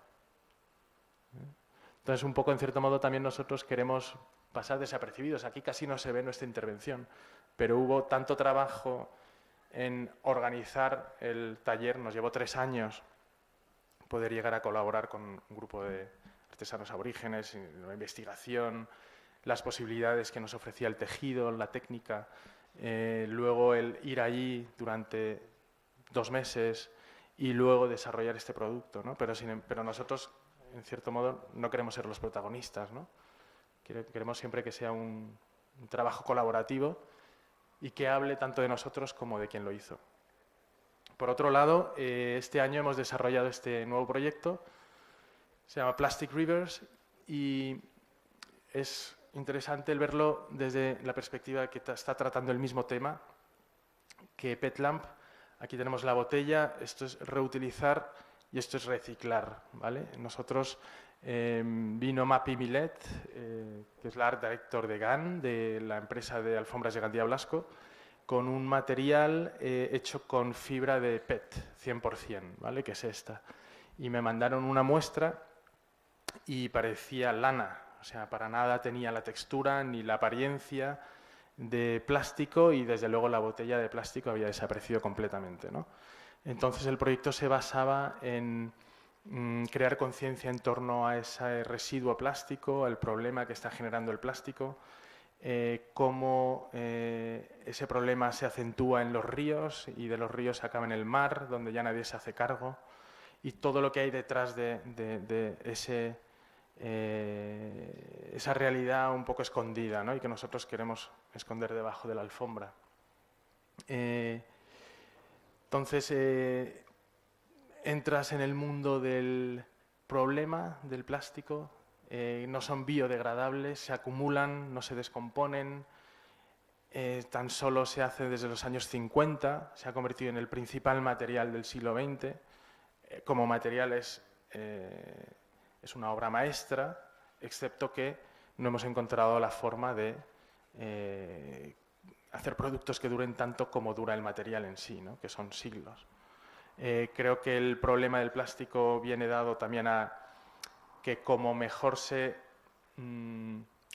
Entonces, un poco, en cierto modo, también nosotros queremos pasar desapercibidos. Aquí casi no se ve nuestra intervención, pero hubo tanto trabajo en organizar el taller, nos llevó 3 años poder llegar a colaborar con un grupo de artesanos aborígenes, la investigación, las posibilidades que nos ofrecía el tejido, la técnica, luego el ir allí durante 2 meses y luego desarrollar este producto, ¿no? Pero nosotros, en cierto modo, no queremos ser los protagonistas, ¿no? Queremos siempre que sea un trabajo colaborativo y que hable tanto de nosotros como de quien lo hizo. Por otro lado, este año hemos desarrollado este nuevo proyecto, se llama Plastic Rivers, y es interesante el verlo desde la perspectiva de que está tratando el mismo tema que PetLamp. Aquí tenemos la botella, esto es reutilizar y esto es reciclar, ¿vale? Nosotros vino Mapi Milet, que es la Art Director de GAN, de la empresa de alfombras de Gandía Blasco, con un material hecho con fibra de PET, 100%, ¿vale? Que es esta. Y me mandaron una muestra y parecía lana, o sea, para nada tenía la textura ni la apariencia de plástico, y desde luego la botella de plástico había desaparecido completamente, ¿no? Entonces el proyecto se basaba en crear conciencia en torno a ese residuo plástico, al problema que está generando el plástico, cómo ese problema se acentúa en los ríos y de los ríos acaba en el mar, donde ya nadie se hace cargo, y todo lo que hay detrás de esa realidad un poco escondida, ¿no? Y que nosotros queremos esconder debajo de la alfombra. Entonces, entras en el mundo del problema del plástico, no son biodegradables, se acumulan, no se descomponen, tan solo se hace desde los años 50, se ha convertido en el principal material del siglo XX, como material es una obra maestra, excepto que no hemos encontrado la forma de hacer productos que duren tanto como dura el material en sí, ¿no? Que son siglos. Creo que el problema del plástico viene dado también a que como mejor se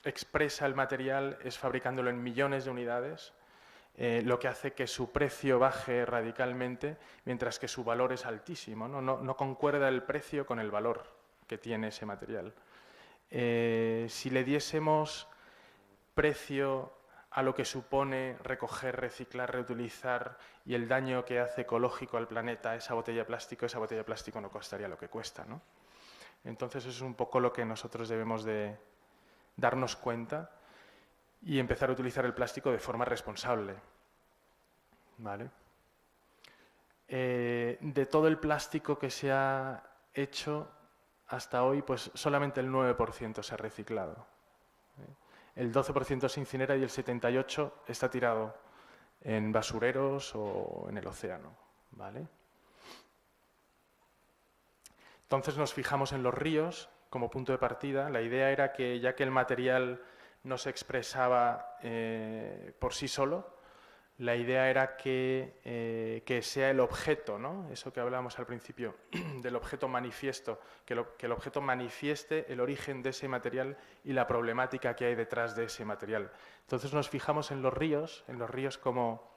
expresa el material es fabricándolo en millones de unidades, lo que hace que su precio baje radicalmente, mientras que su valor es altísimo, ¿no? No concuerda el precio con el valor que tiene ese material. Si le diésemos precio a lo que supone recoger, reciclar, reutilizar y el daño que hace ecológico al planeta esa botella de plástico no costaría lo que cuesta, ¿no? Entonces eso es un poco lo que nosotros debemos de darnos cuenta y empezar a utilizar el plástico de forma responsable, ¿vale? De todo el plástico que se ha hecho hasta hoy, pues solamente el 9% se ha reciclado. El 12% se incinera y el 78% está tirado en basureros o en el océano, ¿vale? Entonces nos fijamos en los ríos como punto de partida. La idea era que, ya que el material no se expresaba por sí solo, la idea era que sea el objeto, ¿no? Eso que hablábamos al principio, del objeto manifiesto, que el objeto manifieste el origen de ese material y la problemática que hay detrás de ese material. Entonces nos fijamos en los ríos como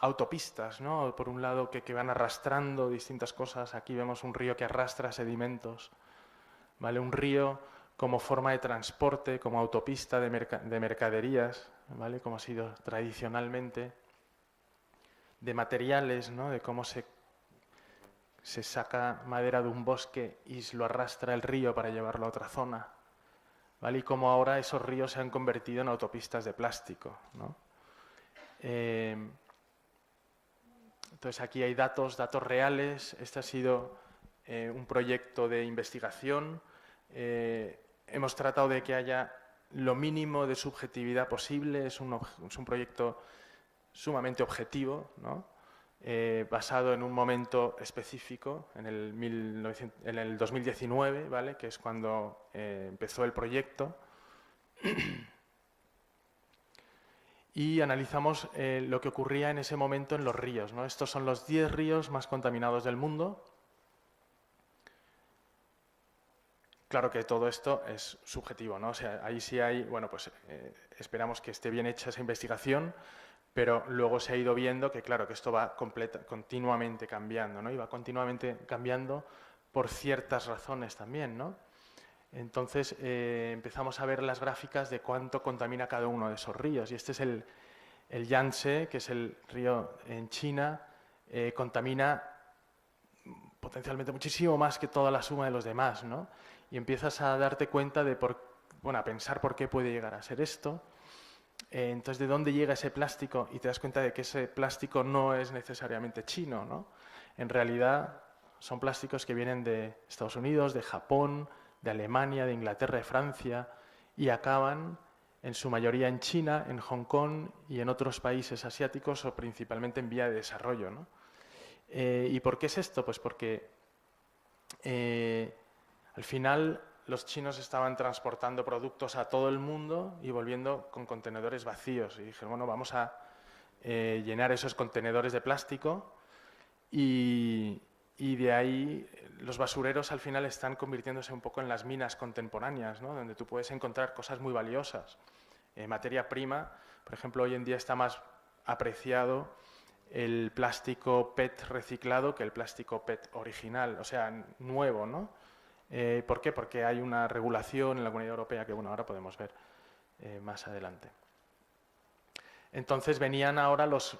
autopistas, ¿no? Por un lado que van arrastrando distintas cosas. Aquí vemos un río que arrastra sedimentos, ¿vale? Un río como forma de transporte, como autopista de mercaderías, ¿vale? Como ha sido tradicionalmente, de materiales, ¿no? De cómo se saca madera de un bosque y lo arrastra el río para llevarlo a otra zona, ¿vale? Y cómo ahora esos ríos se han convertido en autopistas de plástico, ¿no? Entonces aquí hay datos reales. Este ha sido un proyecto de investigación. Hemos tratado de que haya lo mínimo de subjetividad posible. Es un proyecto sumamente objetivo, ¿no? Basado en un momento específico, en el 2019, ¿vale? Que es cuando empezó el proyecto. Y analizamos lo que ocurría en ese momento en los ríos, ¿no? Estos son los 10 ríos más contaminados del mundo. Claro que todo esto es subjetivo, ¿no? O sea, ahí sí hay, bueno, pues esperamos que esté bien hecha esa investigación, pero luego se ha ido viendo que, claro, que esto va continuamente cambiando, ¿no? Y va continuamente cambiando por ciertas razones también, ¿no? Entonces empezamos a ver las gráficas de cuánto contamina cada uno de esos ríos. Y este es el Yangtze, que es el río en China, contamina potencialmente muchísimo más que toda la suma de los demás, ¿no? Y empiezas a darte cuenta de, a pensar por qué puede llegar a ser esto. Entonces, ¿de dónde llega ese plástico? Y te das cuenta de que ese plástico no es necesariamente chino, ¿no? En realidad son plásticos que vienen de Estados Unidos, de Japón, de Alemania, de Inglaterra, de Francia, y acaban en su mayoría en China, en Hong Kong y en otros países asiáticos o principalmente en vía de desarrollo, ¿no? ¿Y por qué es esto? Pues porque al final los chinos estaban transportando productos a todo el mundo y volviendo con contenedores vacíos. Y dijeron, bueno, vamos a llenar esos contenedores de plástico y de ahí los basureros al final están convirtiéndose un poco en las minas contemporáneas, ¿no? Donde tú puedes encontrar cosas muy valiosas. Materia prima, por ejemplo, hoy en día está más apreciado el plástico PET reciclado que el plástico PET original, o sea, nuevo, ¿no? ¿Por qué? Porque hay una regulación en la Comunidad Europea que, bueno, ahora podemos ver más adelante. Entonces venían ahora los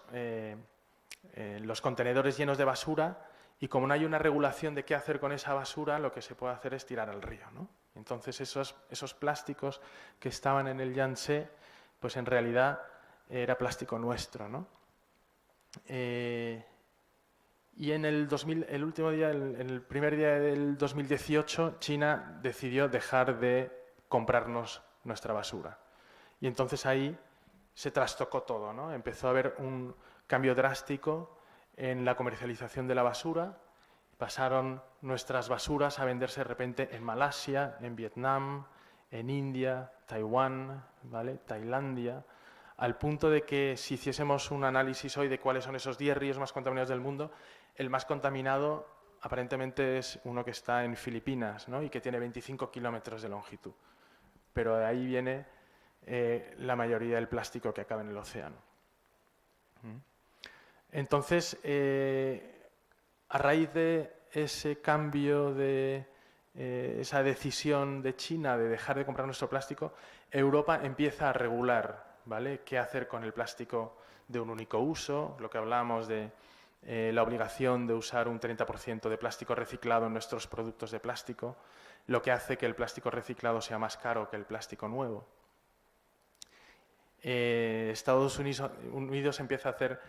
contenedores llenos de basura y como no hay una regulación de qué hacer con esa basura, lo que se puede hacer es tirar al río, ¿no? Entonces esos plásticos que estaban en el Yangtze, pues en realidad era plástico nuestro, ¿no? Y en el primer día del 2018, China decidió dejar de comprarnos nuestra basura. Y entonces ahí se trastocó todo, ¿no? Empezó a haber un cambio drástico en la comercialización de la basura. Pasaron nuestras basuras a venderse de repente en Malasia, en Vietnam, en India, Taiwán, ¿vale? Tailandia, al punto de que si hiciésemos un análisis hoy de cuáles son esos 10 ríos más contaminados del mundo, el más contaminado aparentemente es uno que está en Filipinas, ¿no? Y que tiene 25 kilómetros de longitud. Pero de ahí viene la mayoría del plástico que acaba en el océano. Entonces, a raíz de ese cambio, de esa decisión de China de dejar de comprar nuestro plástico, Europa empieza a regular, ¿vale? ¿Qué hacer con el plástico de un único uso? Lo que hablábamos de la obligación de usar un 30% de plástico reciclado en nuestros productos de plástico, lo que hace que el plástico reciclado sea más caro que el plástico nuevo. Estados Unidos empieza a hacer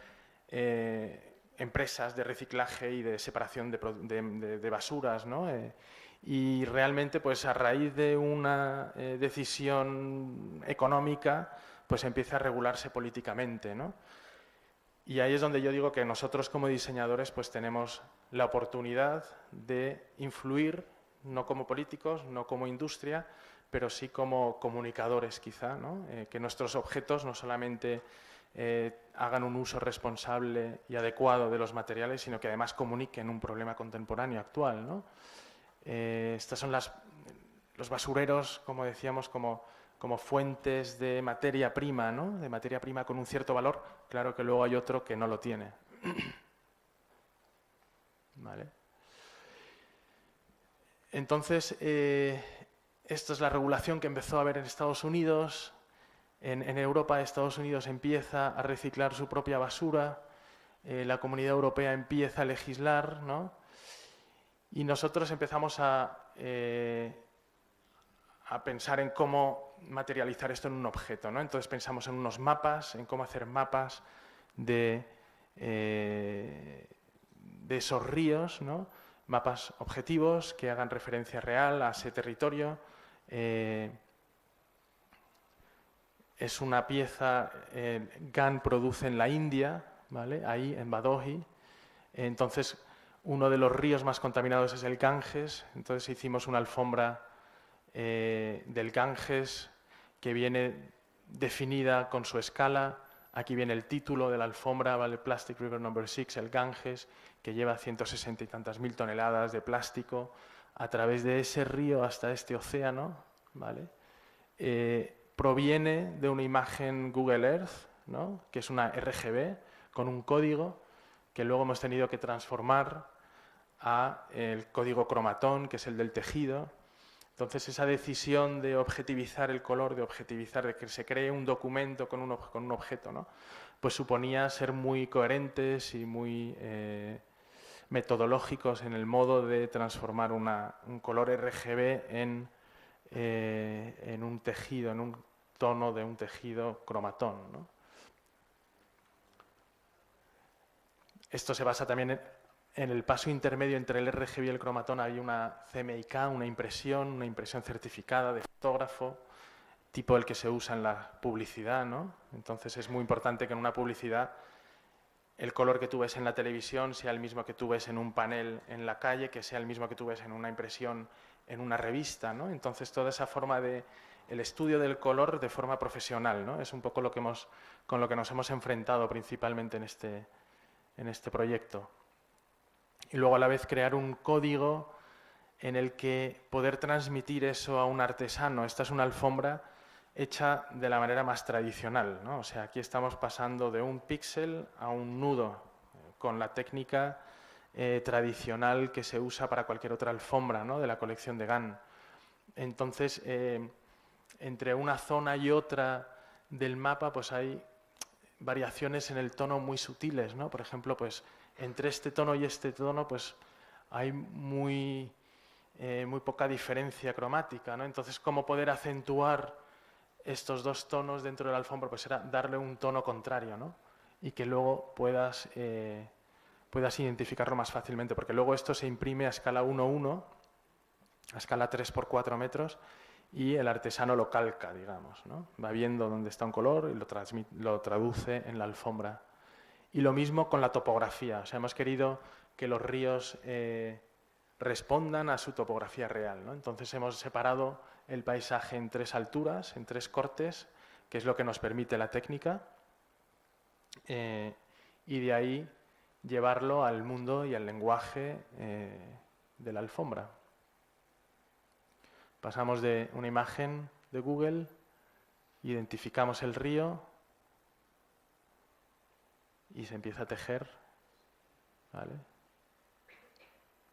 empresas de reciclaje y de separación de basuras, ¿no? Y realmente, pues a raíz de una decisión económica, pues empieza a regularse políticamente, ¿no? Y ahí es donde yo digo que nosotros como diseñadores pues tenemos la oportunidad de influir, no como políticos, no como industria, pero sí como comunicadores quizá, ¿no? Que nuestros objetos no solamente hagan un uso responsable y adecuado de los materiales, sino que además comuniquen un problema contemporáneo actual, ¿no? Estos son los basureros, como decíamos, como fuentes de materia prima, ¿no? De materia prima con un cierto valor. Claro que luego hay otro que no lo tiene. ¿Vale? Entonces, esta es la regulación que empezó a haber en Estados Unidos. En Europa, Estados Unidos empieza a reciclar su propia basura. La Comunidad Europea empieza a legislar, ¿no? Y nosotros empezamos a pensar en cómo materializar esto en un objeto, ¿no? Entonces pensamos en unos mapas, en cómo hacer mapas de esos ríos, ¿no? Mapas objetivos que hagan referencia real a ese territorio. Es una pieza, GAN produce en la India, ¿vale? Ahí en Badohi. Entonces, uno de los ríos más contaminados es el Ganges. Entonces hicimos una alfombra del Ganges que viene definida con su escala. Aquí viene el título de la alfombra, ¿vale? Plastic River No. 6, el Ganges, que lleva 160 y tantas mil toneladas de plástico a través de ese río hasta este océano, ¿vale? Proviene de una imagen Google Earth ¿no? Que es una RGB con un código que luego hemos tenido que transformar a el código cromatón, que es el del tejido. Entonces, esa decisión de objetivizar el color, de que se cree un documento con un objeto, ¿no? Pues suponía ser muy coherentes y muy metodológicos en el modo de transformar un color RGB en un tejido, en un tono de un tejido cromatón, ¿no? Esto se basa también en el paso intermedio entre el RGB y el cromatón. Hay una CMYK, una impresión certificada de fotógrafo, tipo el que se usa en la publicidad, ¿no? Entonces es muy importante que en una publicidad el color que tú ves en la televisión sea el mismo que tú ves en un panel en la calle, que sea el mismo que tú ves en una impresión en una revista, ¿no? Entonces toda esa forma de el estudio del color de forma profesional, ¿no? Es un poco con lo que nos hemos enfrentado principalmente en este proyecto. Y luego a la vez crear un código en el que poder transmitir eso a un artesano. Esta es una alfombra hecha de la manera más tradicional, ¿no? O sea, aquí estamos pasando de un píxel a un nudo, con la técnica tradicional que se usa para cualquier otra alfombra, ¿no? De la colección de Gant. Entonces, entre una zona y otra del mapa, pues hay variaciones en el tono muy sutiles, ¿no? Por ejemplo, pues entre este tono y este tono, pues hay muy poca diferencia cromática, ¿no? Entonces, ¿cómo poder acentuar estos dos tonos dentro de la alfombra? Pues era darle un tono contrario, ¿no? Y que luego puedas identificarlo más fácilmente, porque luego esto se imprime a escala 1:1, a escala 3x4 metros, y el artesano lo calca, digamos, ¿no? Va viendo dónde está un color y lo traduce en la alfombra. Y lo mismo con la topografía. O sea, hemos querido que los ríos respondan a su topografía real, ¿no? Entonces hemos separado el paisaje en 3 alturas, en 3 cortes, que es lo que nos permite la técnica, y de ahí llevarlo al mundo y al lenguaje de la alfombra. Pasamos de una imagen de Google, identificamos el río y se empieza a tejer, ¿vale?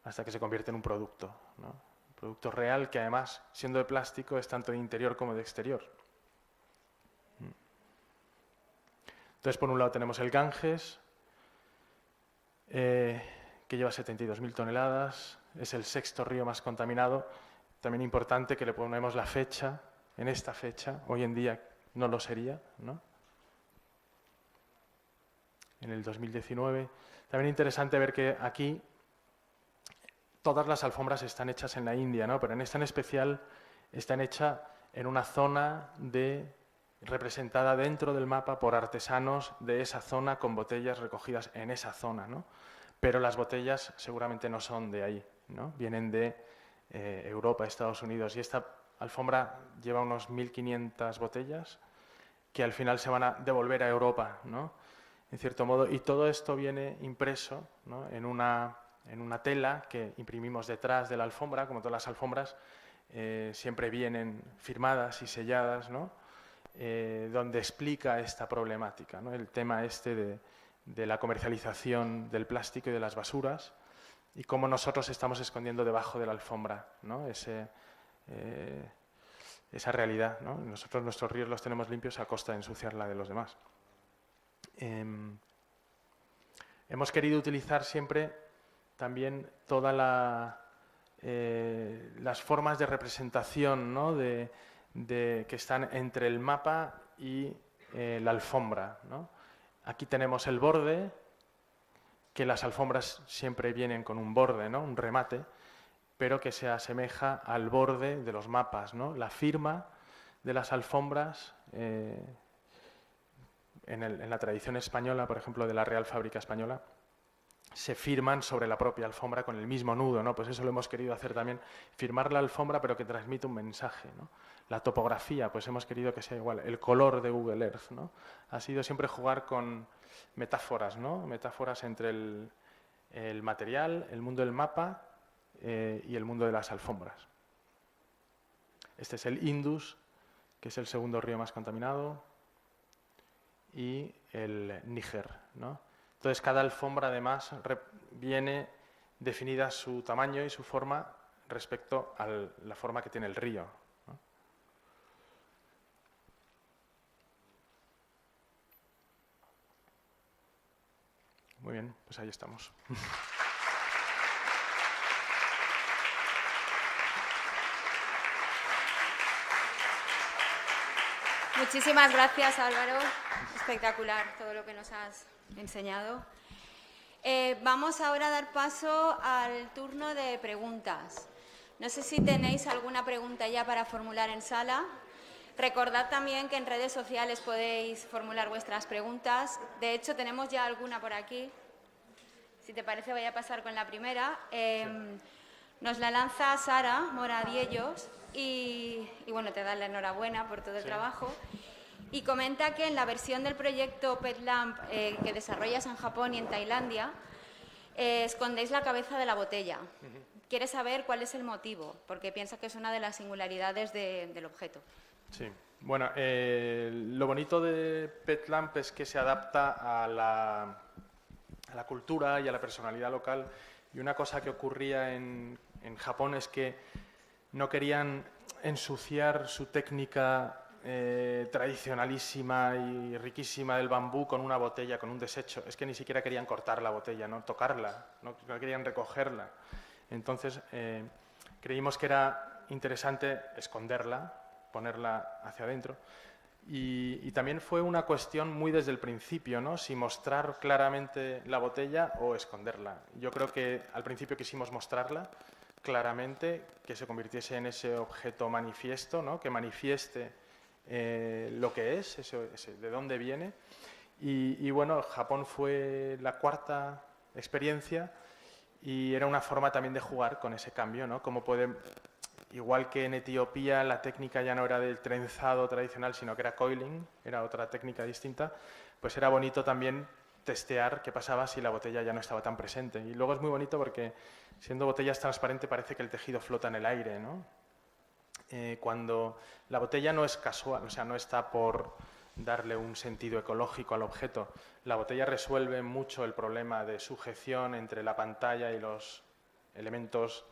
Hasta que se convierte en un producto, ¿no? Un producto real que además, siendo de plástico, es tanto de interior como de exterior. Entonces, por un lado tenemos el Ganges, que lleva 72.000 toneladas, es el 6º río más contaminado. También importante que le ponemos la fecha, en esta fecha, hoy en día no lo sería, ¿no? En el 2019. También interesante ver que aquí todas las alfombras están hechas en la India, ¿no? Pero en esta en especial están hechas en una zona representada dentro del mapa por artesanos de esa zona con botellas recogidas en esa zona, ¿no? Pero las botellas seguramente no son de ahí, ¿no? Vienen de Europa, Estados Unidos, y esta alfombra lleva unos 1.500 botellas que al final se van a devolver a Europa, ¿no? En cierto modo, y todo esto viene impreso, ¿no? en una tela que imprimimos detrás de la alfombra. Como todas las alfombras, siempre vienen firmadas y selladas, ¿no? Donde explica esta problemática, ¿no? El tema de la comercialización del plástico y de las basuras, y cómo nosotros estamos escondiendo debajo de la alfombra, ¿no? Esa realidad, ¿no? Nosotros nuestros ríos los tenemos limpios a costa de ensuciar la de los demás. Hemos querido utilizar siempre también todas las formas de representación, ¿no? que están entre el mapa y la alfombra, ¿no? Aquí tenemos el borde, que las alfombras siempre vienen con un borde, ¿no? Un remate, pero que se asemeja al borde de los mapas, ¿no? La firma de las alfombras, en la tradición española, por ejemplo, de la Real Fábrica Española, se firman sobre la propia alfombra con el mismo nudo, ¿no? Pues eso lo hemos querido hacer también, firmar la alfombra pero que transmite un mensaje, ¿no? La topografía, pues hemos querido que sea igual, el color de Google Earth, ¿no? Ha sido siempre jugar con metáforas, ¿no? Metáforas entre el material, el mundo del mapa y el mundo de las alfombras. Este es el Indus, que es el 2.º río más contaminado. y el Níger, ¿no? Entonces, cada alfombra, además, viene definida su tamaño y su forma respecto a la forma que tiene el río, ¿no? Muy bien, pues ahí estamos. Muchísimas gracias, Álvaro. Espectacular todo lo que nos has enseñado. Vamos ahora a dar paso al turno de preguntas. No sé si tenéis alguna pregunta ya para formular en sala. Recordad también que en redes sociales podéis formular vuestras preguntas. De hecho, tenemos ya alguna por aquí. Si te parece, voy a pasar con la primera. Nos la lanza Sara Moradiellos y bueno, te da la enhorabuena por todo el trabajo. Y comenta que en la versión del proyecto PetLamp que desarrollas en Japón y en Tailandia, escondéis la cabeza de la botella. Quiere saber cuál es el motivo, porque piensa que es una de las singularidades del objeto. Sí, bueno, lo bonito de PetLamp es que se adapta a la cultura y a la personalidad local. Y una cosa que ocurría en Japón es que no querían ensuciar su técnica tradicionalísima y riquísima del bambú con una botella, con un desecho. Es que ni siquiera querían cortar la botella, no tocarla, no querían recogerla. Entonces, creímos que era interesante esconderla, ponerla hacia adentro. Y también fue una cuestión muy desde el principio, ¿no? Si mostrar claramente la botella o esconderla. Yo creo que al principio quisimos mostrarla claramente, que se convirtiese en ese objeto manifiesto, ¿no? Que manifieste lo que es, de dónde viene. Y bueno, Japón fue la cuarta experiencia y era una forma también de jugar con ese cambio, ¿no? Como igual que en Etiopía la técnica ya no era del trenzado tradicional, sino que era coiling, era otra técnica distinta, pues era bonito también testear qué pasaba si la botella ya no estaba tan presente. Y luego es muy bonito porque siendo botellas transparentes parece que el tejido flota en el aire, ¿no? Cuando la botella no es casual, o sea, no está por darle un sentido ecológico al objeto, la botella resuelve mucho el problema de sujeción entre la pantalla y los elementos,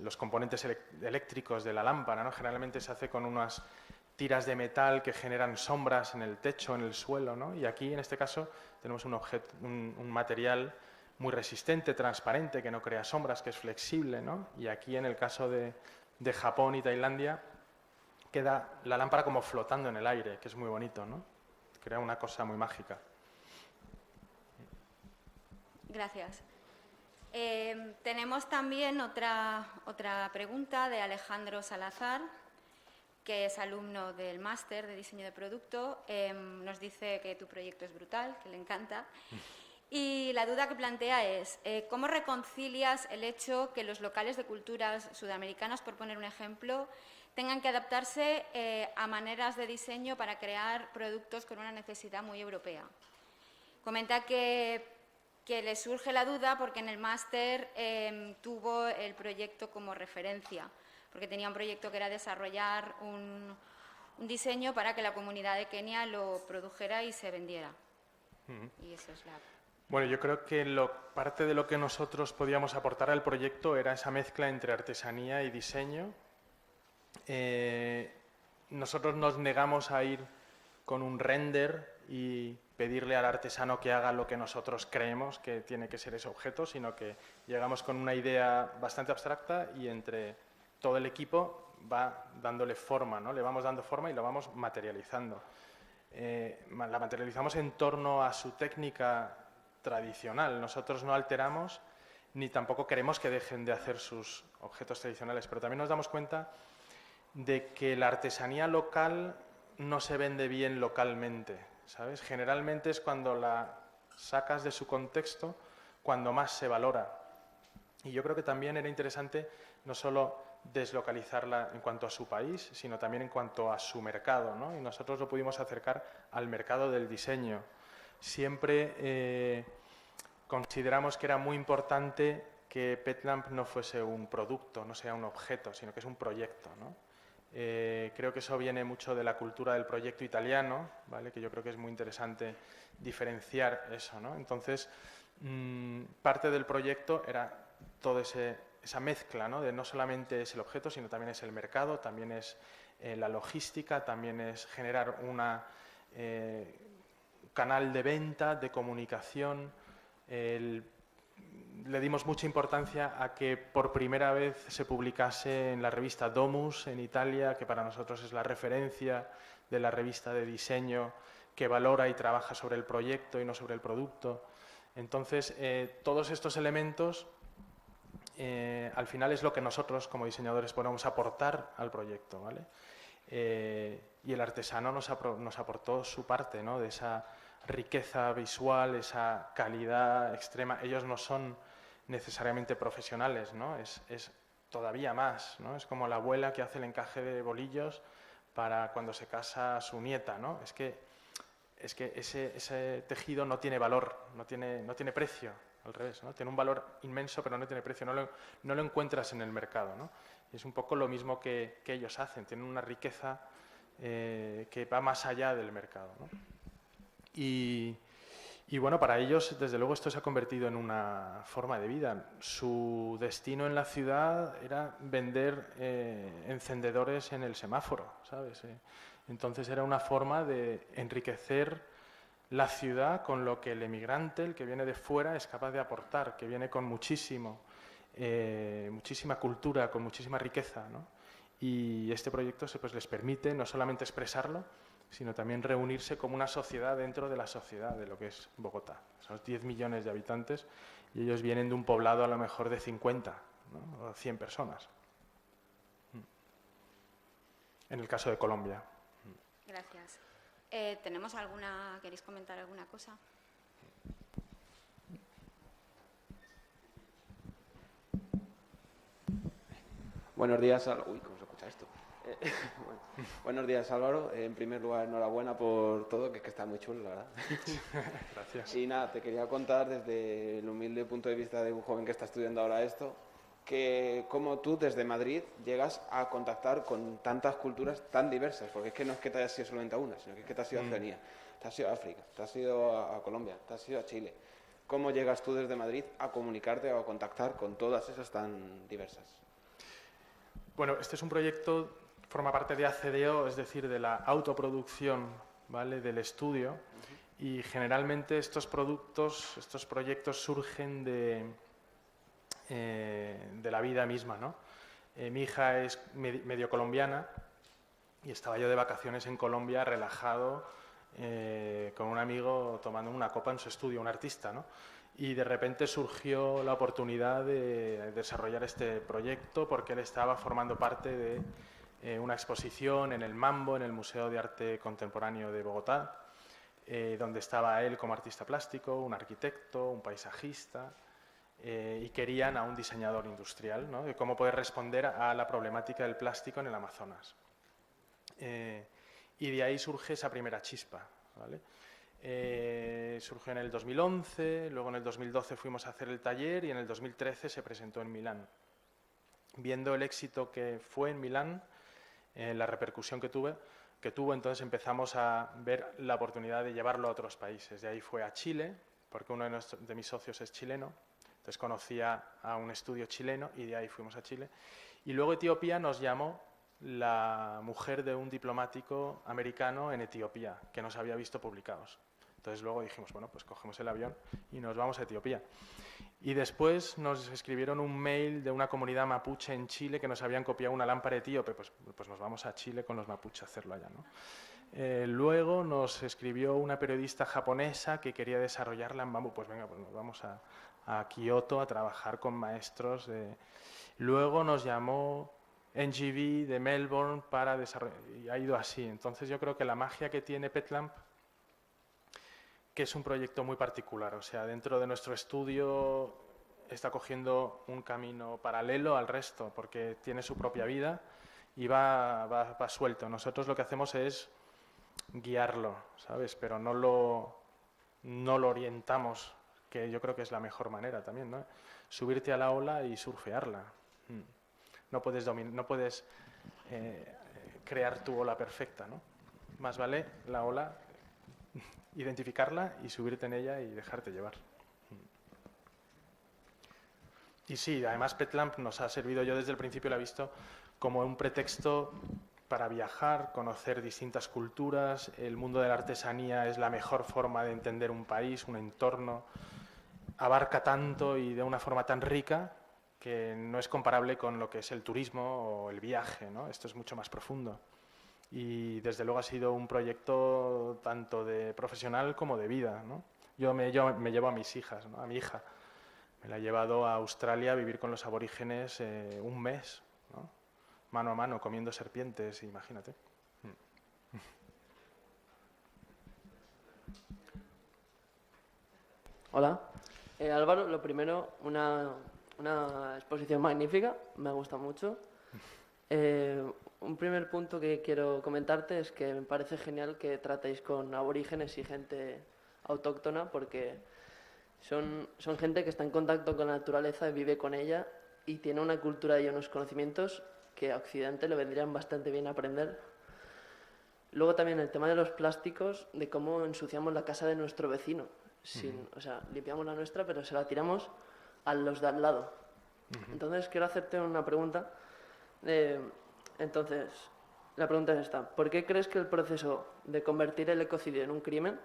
los componentes eléctricos de la lámpara, ¿no? Generalmente se hace con unas tiras de metal que generan sombras en el techo, en el suelo, ¿no? Y aquí, en este caso, tenemos un material muy resistente, transparente, que no crea sombras, que es flexible, ¿no? Y aquí, en el caso de Japón y Tailandia, queda la lámpara como flotando en el aire, que es muy bonito, ¿no? Crea una cosa muy mágica. Gracias. Tenemos también otra pregunta de Alejandro Salazar, que es alumno del máster de diseño de producto. Nos dice que tu proyecto es brutal, que le encanta. Y la duda que plantea es, ¿cómo reconcilias el hecho que los locales de culturas sudamericanas, por poner un ejemplo, tengan que adaptarse a maneras de diseño para crear productos con una necesidad muy europea? Comenta que le surge la duda porque en el máster tuvo el proyecto como referencia, porque tenía un proyecto que era desarrollar un diseño para que la comunidad de Kenia lo produjera y se vendiera. Y eso es la... Bueno, yo creo que parte de lo que nosotros podíamos aportar al proyecto era esa mezcla entre artesanía y diseño. Nosotros nos negamos a ir con un render y pedirle al artesano que haga lo que nosotros creemos que tiene que ser ese objeto, sino que llegamos con una idea bastante abstracta y entre todo el equipo va dándole forma, ¿no? Le vamos dando forma y lo vamos materializando. La materializamos en torno a su técnica tradicional. Nosotros no alteramos ni tampoco queremos que dejen de hacer sus objetos tradicionales, pero también nos damos cuenta de que la artesanía local no se vende bien localmente, ¿sabes? Generalmente es cuando la sacas de su contexto cuando más se valora. Y yo creo que también era interesante no solo deslocalizarla en cuanto a su país, sino también en cuanto a su mercado, ¿no? Y nosotros lo pudimos acercar al mercado del diseño. Siempre consideramos que era muy importante que PetLamp no fuese un producto, no sea un objeto, sino que es un proyecto, ¿no? Creo que eso viene mucho de la cultura del proyecto italiano, ¿vale? Que yo creo que es muy interesante diferenciar eso, ¿no? Entonces, parte del proyecto era toda esa mezcla, ¿no? De no solamente es el objeto, sino también es el mercado, también es la logística, también es generar una canal de venta, de comunicación. Le dimos mucha importancia a que por primera vez se publicase en la revista Domus en Italia, que para nosotros es la referencia de la revista de diseño que valora y trabaja sobre el proyecto y no sobre el producto. Entonces, todos estos elementos al final es lo que nosotros como diseñadores podemos aportar al proyecto, ¿vale? Y el artesano nos aportó su parte, ¿no? De esa riqueza visual, esa calidad extrema. Ellos no son necesariamente profesionales, ¿no? Es todavía más, ¿no? Es como la abuela que hace el encaje de bolillos para cuando se casa su nieta, ¿no? Es que ese tejido no tiene valor, no tiene precio, al revés, ¿no? Tiene un valor inmenso, pero no tiene precio, no lo encuentras en el mercado, ¿no? Y es un poco lo mismo que ellos hacen, tienen una riqueza que va más allá del mercado, ¿no? Y bueno, para ellos, desde luego, esto se ha convertido en una forma de vida. Su destino en la ciudad era vender encendedores en el semáforo, ¿sabes? Entonces era una forma de enriquecer la ciudad con lo que el emigrante, el que viene de fuera, es capaz de aportar, que viene con muchísima cultura, con muchísima riqueza, ¿no? Y este proyecto pues, les permite no solamente expresarlo, sino también reunirse como una sociedad dentro de la sociedad de lo que es Bogotá. Son 10 millones de habitantes y ellos vienen de un poblado a lo mejor de 50, ¿no? O 100 personas. En el caso de Colombia. Gracias. ¿Queréis comentar alguna cosa? Buenos días, uy, ¿cómo se escucha esto? Buenos días, Álvaro. En primer lugar, enhorabuena por todo, que está muy chulo, la verdad. Gracias. Y nada, te quería contar desde el humilde punto de vista de un joven que está estudiando ahora esto, que como tú desde Madrid llegas a contactar con tantas culturas tan diversas, porque es que no es que te hayas ido solamente a una, sino que es que te has ido a Oceanía, te has ido a África, te has ido a Colombia, te has ido a Chile. ¿Cómo llegas tú desde Madrid a comunicarte o a contactar con todas esas tan diversas? Bueno, este es un proyecto, forma parte de ACDO, es decir, de la autoproducción, ¿vale? Del estudio, y generalmente estos proyectos surgen de la vida misma, ¿no? Mi hija es medio colombiana y estaba yo de vacaciones en Colombia relajado con un amigo tomando una copa en su estudio, un artista, ¿no? Y de repente surgió la oportunidad de desarrollar este proyecto porque él estaba formando parte de una exposición en el Mambo, en el Museo de Arte Contemporáneo de Bogotá, donde estaba él como artista plástico, un arquitecto, un paisajista, y querían a un diseñador industrial, ¿no? De cómo poder responder a la problemática del plástico en el Amazonas. Y de ahí surge esa primera chispa, ¿vale? Surgió en el 2011, luego en el 2012 fuimos a hacer el taller y en el 2013 se presentó en Milán. Viendo el éxito que fue en Milán, la repercusión que tuvo, entonces empezamos a ver la oportunidad de llevarlo a otros países. De ahí fue a Chile, porque uno de mis socios es chileno, entonces conocía a un estudio chileno y de ahí fuimos a Chile. Y luego Etiopía nos llamó la mujer de un diplomático americano en Etiopía, que nos había visto publicados. Entonces luego dijimos, bueno, pues cogemos el avión y nos vamos a Etiopía. Y después nos escribieron un mail de una comunidad mapuche en Chile que nos habían copiado una lámpara etíope, pues nos vamos a Chile con los mapuches a hacerlo allá, ¿no? Luego nos escribió una periodista japonesa que quería desarrollarla en bambú, pues venga, pues nos vamos a Kioto a trabajar con maestros. Luego nos llamó NGV de Melbourne para desarrollar, y ha ido así. Entonces yo creo que la magia que tiene Petlamp, que es un proyecto muy particular, o sea, dentro de nuestro estudio está cogiendo un camino paralelo al resto, porque tiene su propia vida y va suelto. Nosotros lo que hacemos es guiarlo, ¿sabes? Pero no lo orientamos, que yo creo que es la mejor manera también, ¿no? Subirte a la ola y surfearla. No puedes crear tu ola perfecta, ¿no? Más vale la ola, identificarla y subirte en ella y dejarte llevar. Y sí, además PetLamp nos ha servido, yo desde el principio lo he visto como un pretexto para viajar, conocer distintas culturas. El mundo de la artesanía es la mejor forma de entender un país, un entorno. Abarca tanto y de una forma tan rica que no es comparable con lo que es el turismo o el viaje, ¿no? Esto es mucho más profundo. Y desde luego ha sido un proyecto tanto de profesional como de vida, ¿no? Yo me llevo a mis hijas, ¿no? A mi hija. Me la he llevado a Australia a vivir con los aborígenes un mes, ¿no? Mano a mano, comiendo serpientes, imagínate. Hola. Álvaro, lo primero, una exposición magnífica, me gusta mucho. Un primer punto que quiero comentarte es que me parece genial que tratéis con aborígenes y gente autóctona, porque son gente que está en contacto con la naturaleza, vive con ella y tiene una cultura y unos conocimientos que a Occidente le vendrían bastante bien aprender. Luego también el tema de los plásticos, de cómo ensuciamos la casa de nuestro vecino. O sea, limpiamos la nuestra, pero se la tiramos a los de al lado. Entonces, quiero hacerte una pregunta. Entonces, la pregunta es esta. ¿Por qué crees que el proceso de convertir el ecocidio en un crimen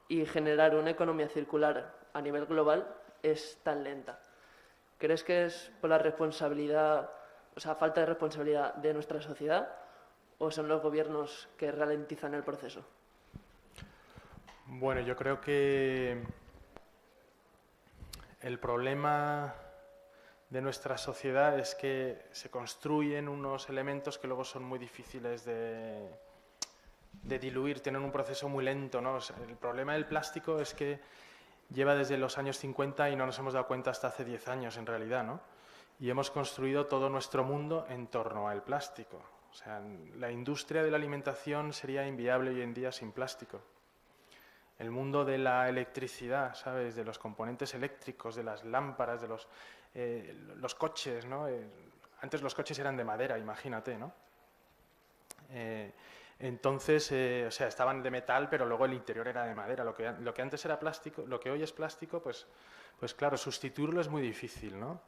y generar una economía circular a nivel global es tan lenta? ¿Crees que es por la responsabilidad, o sea, falta de responsabilidad de nuestra sociedad, o son los gobiernos que ralentizan el proceso? Bueno, yo creo que el problema de nuestra sociedad es que se construyen unos elementos que luego son muy difíciles de diluir, tienen un proceso muy lento, ¿no? O sea, el problema del plástico es que lleva desde los años 50 y no nos hemos dado cuenta hasta hace 10 años en realidad, ¿no? Y hemos construido todo nuestro mundo en torno al plástico. O sea, la industria de la alimentación sería inviable hoy en día sin plástico. El mundo de la electricidad, ¿sabes? De los componentes eléctricos, de las lámparas, de los coches, ¿no? Antes los coches eran de madera, imagínate, ¿no? Entonces, o sea, estaban de metal, pero luego el interior era de madera. Lo que antes era plástico, lo que hoy es plástico, pues claro, sustituirlo es muy difícil, ¿no?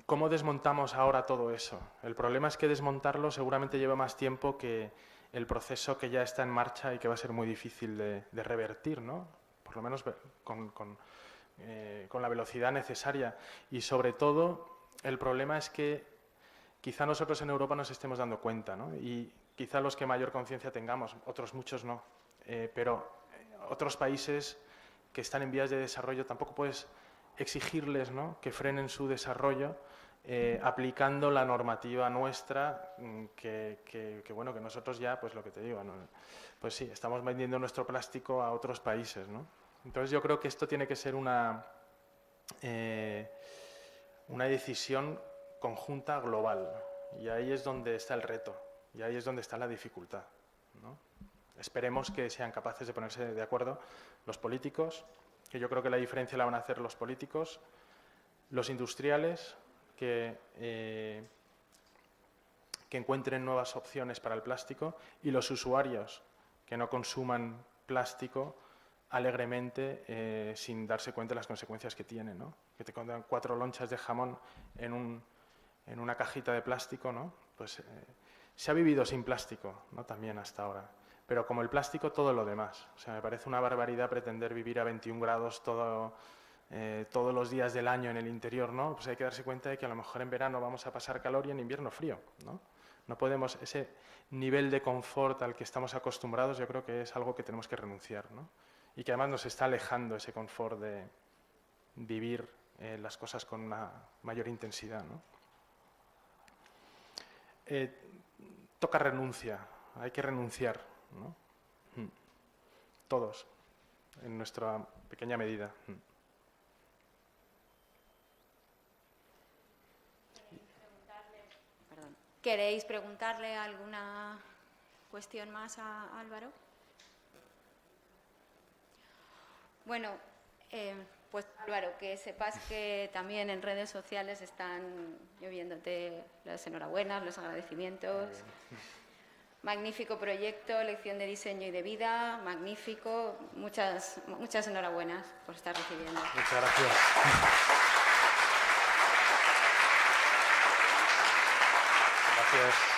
¿Cómo desmontamos ahora todo eso? El problema es que desmontarlo seguramente lleva más tiempo que el proceso que ya está en marcha y que va a ser muy difícil de revertir, ¿no? Por lo menos con la velocidad necesaria. Y sobre todo, el problema es que quizá nosotros en Europa nos estemos dando cuenta, ¿no? Y quizá los que mayor conciencia tengamos, otros muchos no. Pero otros países que están en vías de desarrollo tampoco puedes exigirles, ¿no?, que frenen su desarrollo aplicando la normativa nuestra, bueno, que nosotros ya, pues lo que te digo, ¿no? Pues sí, estamos vendiendo nuestro plástico a otros países, ¿no? Entonces yo creo que esto tiene que ser una decisión conjunta global, y ahí es donde está el reto, y ahí es donde está la dificultad, ¿no? Esperemos que sean capaces de ponerse de acuerdo los políticos, que yo creo que la diferencia la van a hacer los políticos, los industriales, que encuentren nuevas opciones para el plástico, y los usuarios, que no consuman plástico alegremente sin darse cuenta de las consecuencias que tiene, ¿no? Que te contan 4 lonchas de jamón en una cajita de plástico, ¿no? Pues se ha vivido sin plástico, ¿no? También hasta ahora. Pero como el plástico, todo lo demás. O sea, me parece una barbaridad pretender vivir a 21 grados todos los días del año en el interior, ¿no? Pues hay que darse cuenta de que a lo mejor en verano vamos a pasar calor y en invierno frío, ¿no? No podemos, ese nivel de confort al que estamos acostumbrados, yo creo que es algo que tenemos que renunciar, ¿no? Y que además nos está alejando ese confort de vivir las cosas con una mayor intensidad, ¿no? Toca renuncia, hay que renunciar, ¿no? Todos, en nuestra pequeña medida. ¿Queréis preguntarle alguna cuestión más a Álvaro? Bueno, Pues Álvaro, que sepas que también en redes sociales están lloviéndote las enhorabuenas, los agradecimientos. Magnífico proyecto, lección de diseño y de vida, magnífico. Muchas enhorabuenas por estar recibiendo. Muchas gracias. Gracias.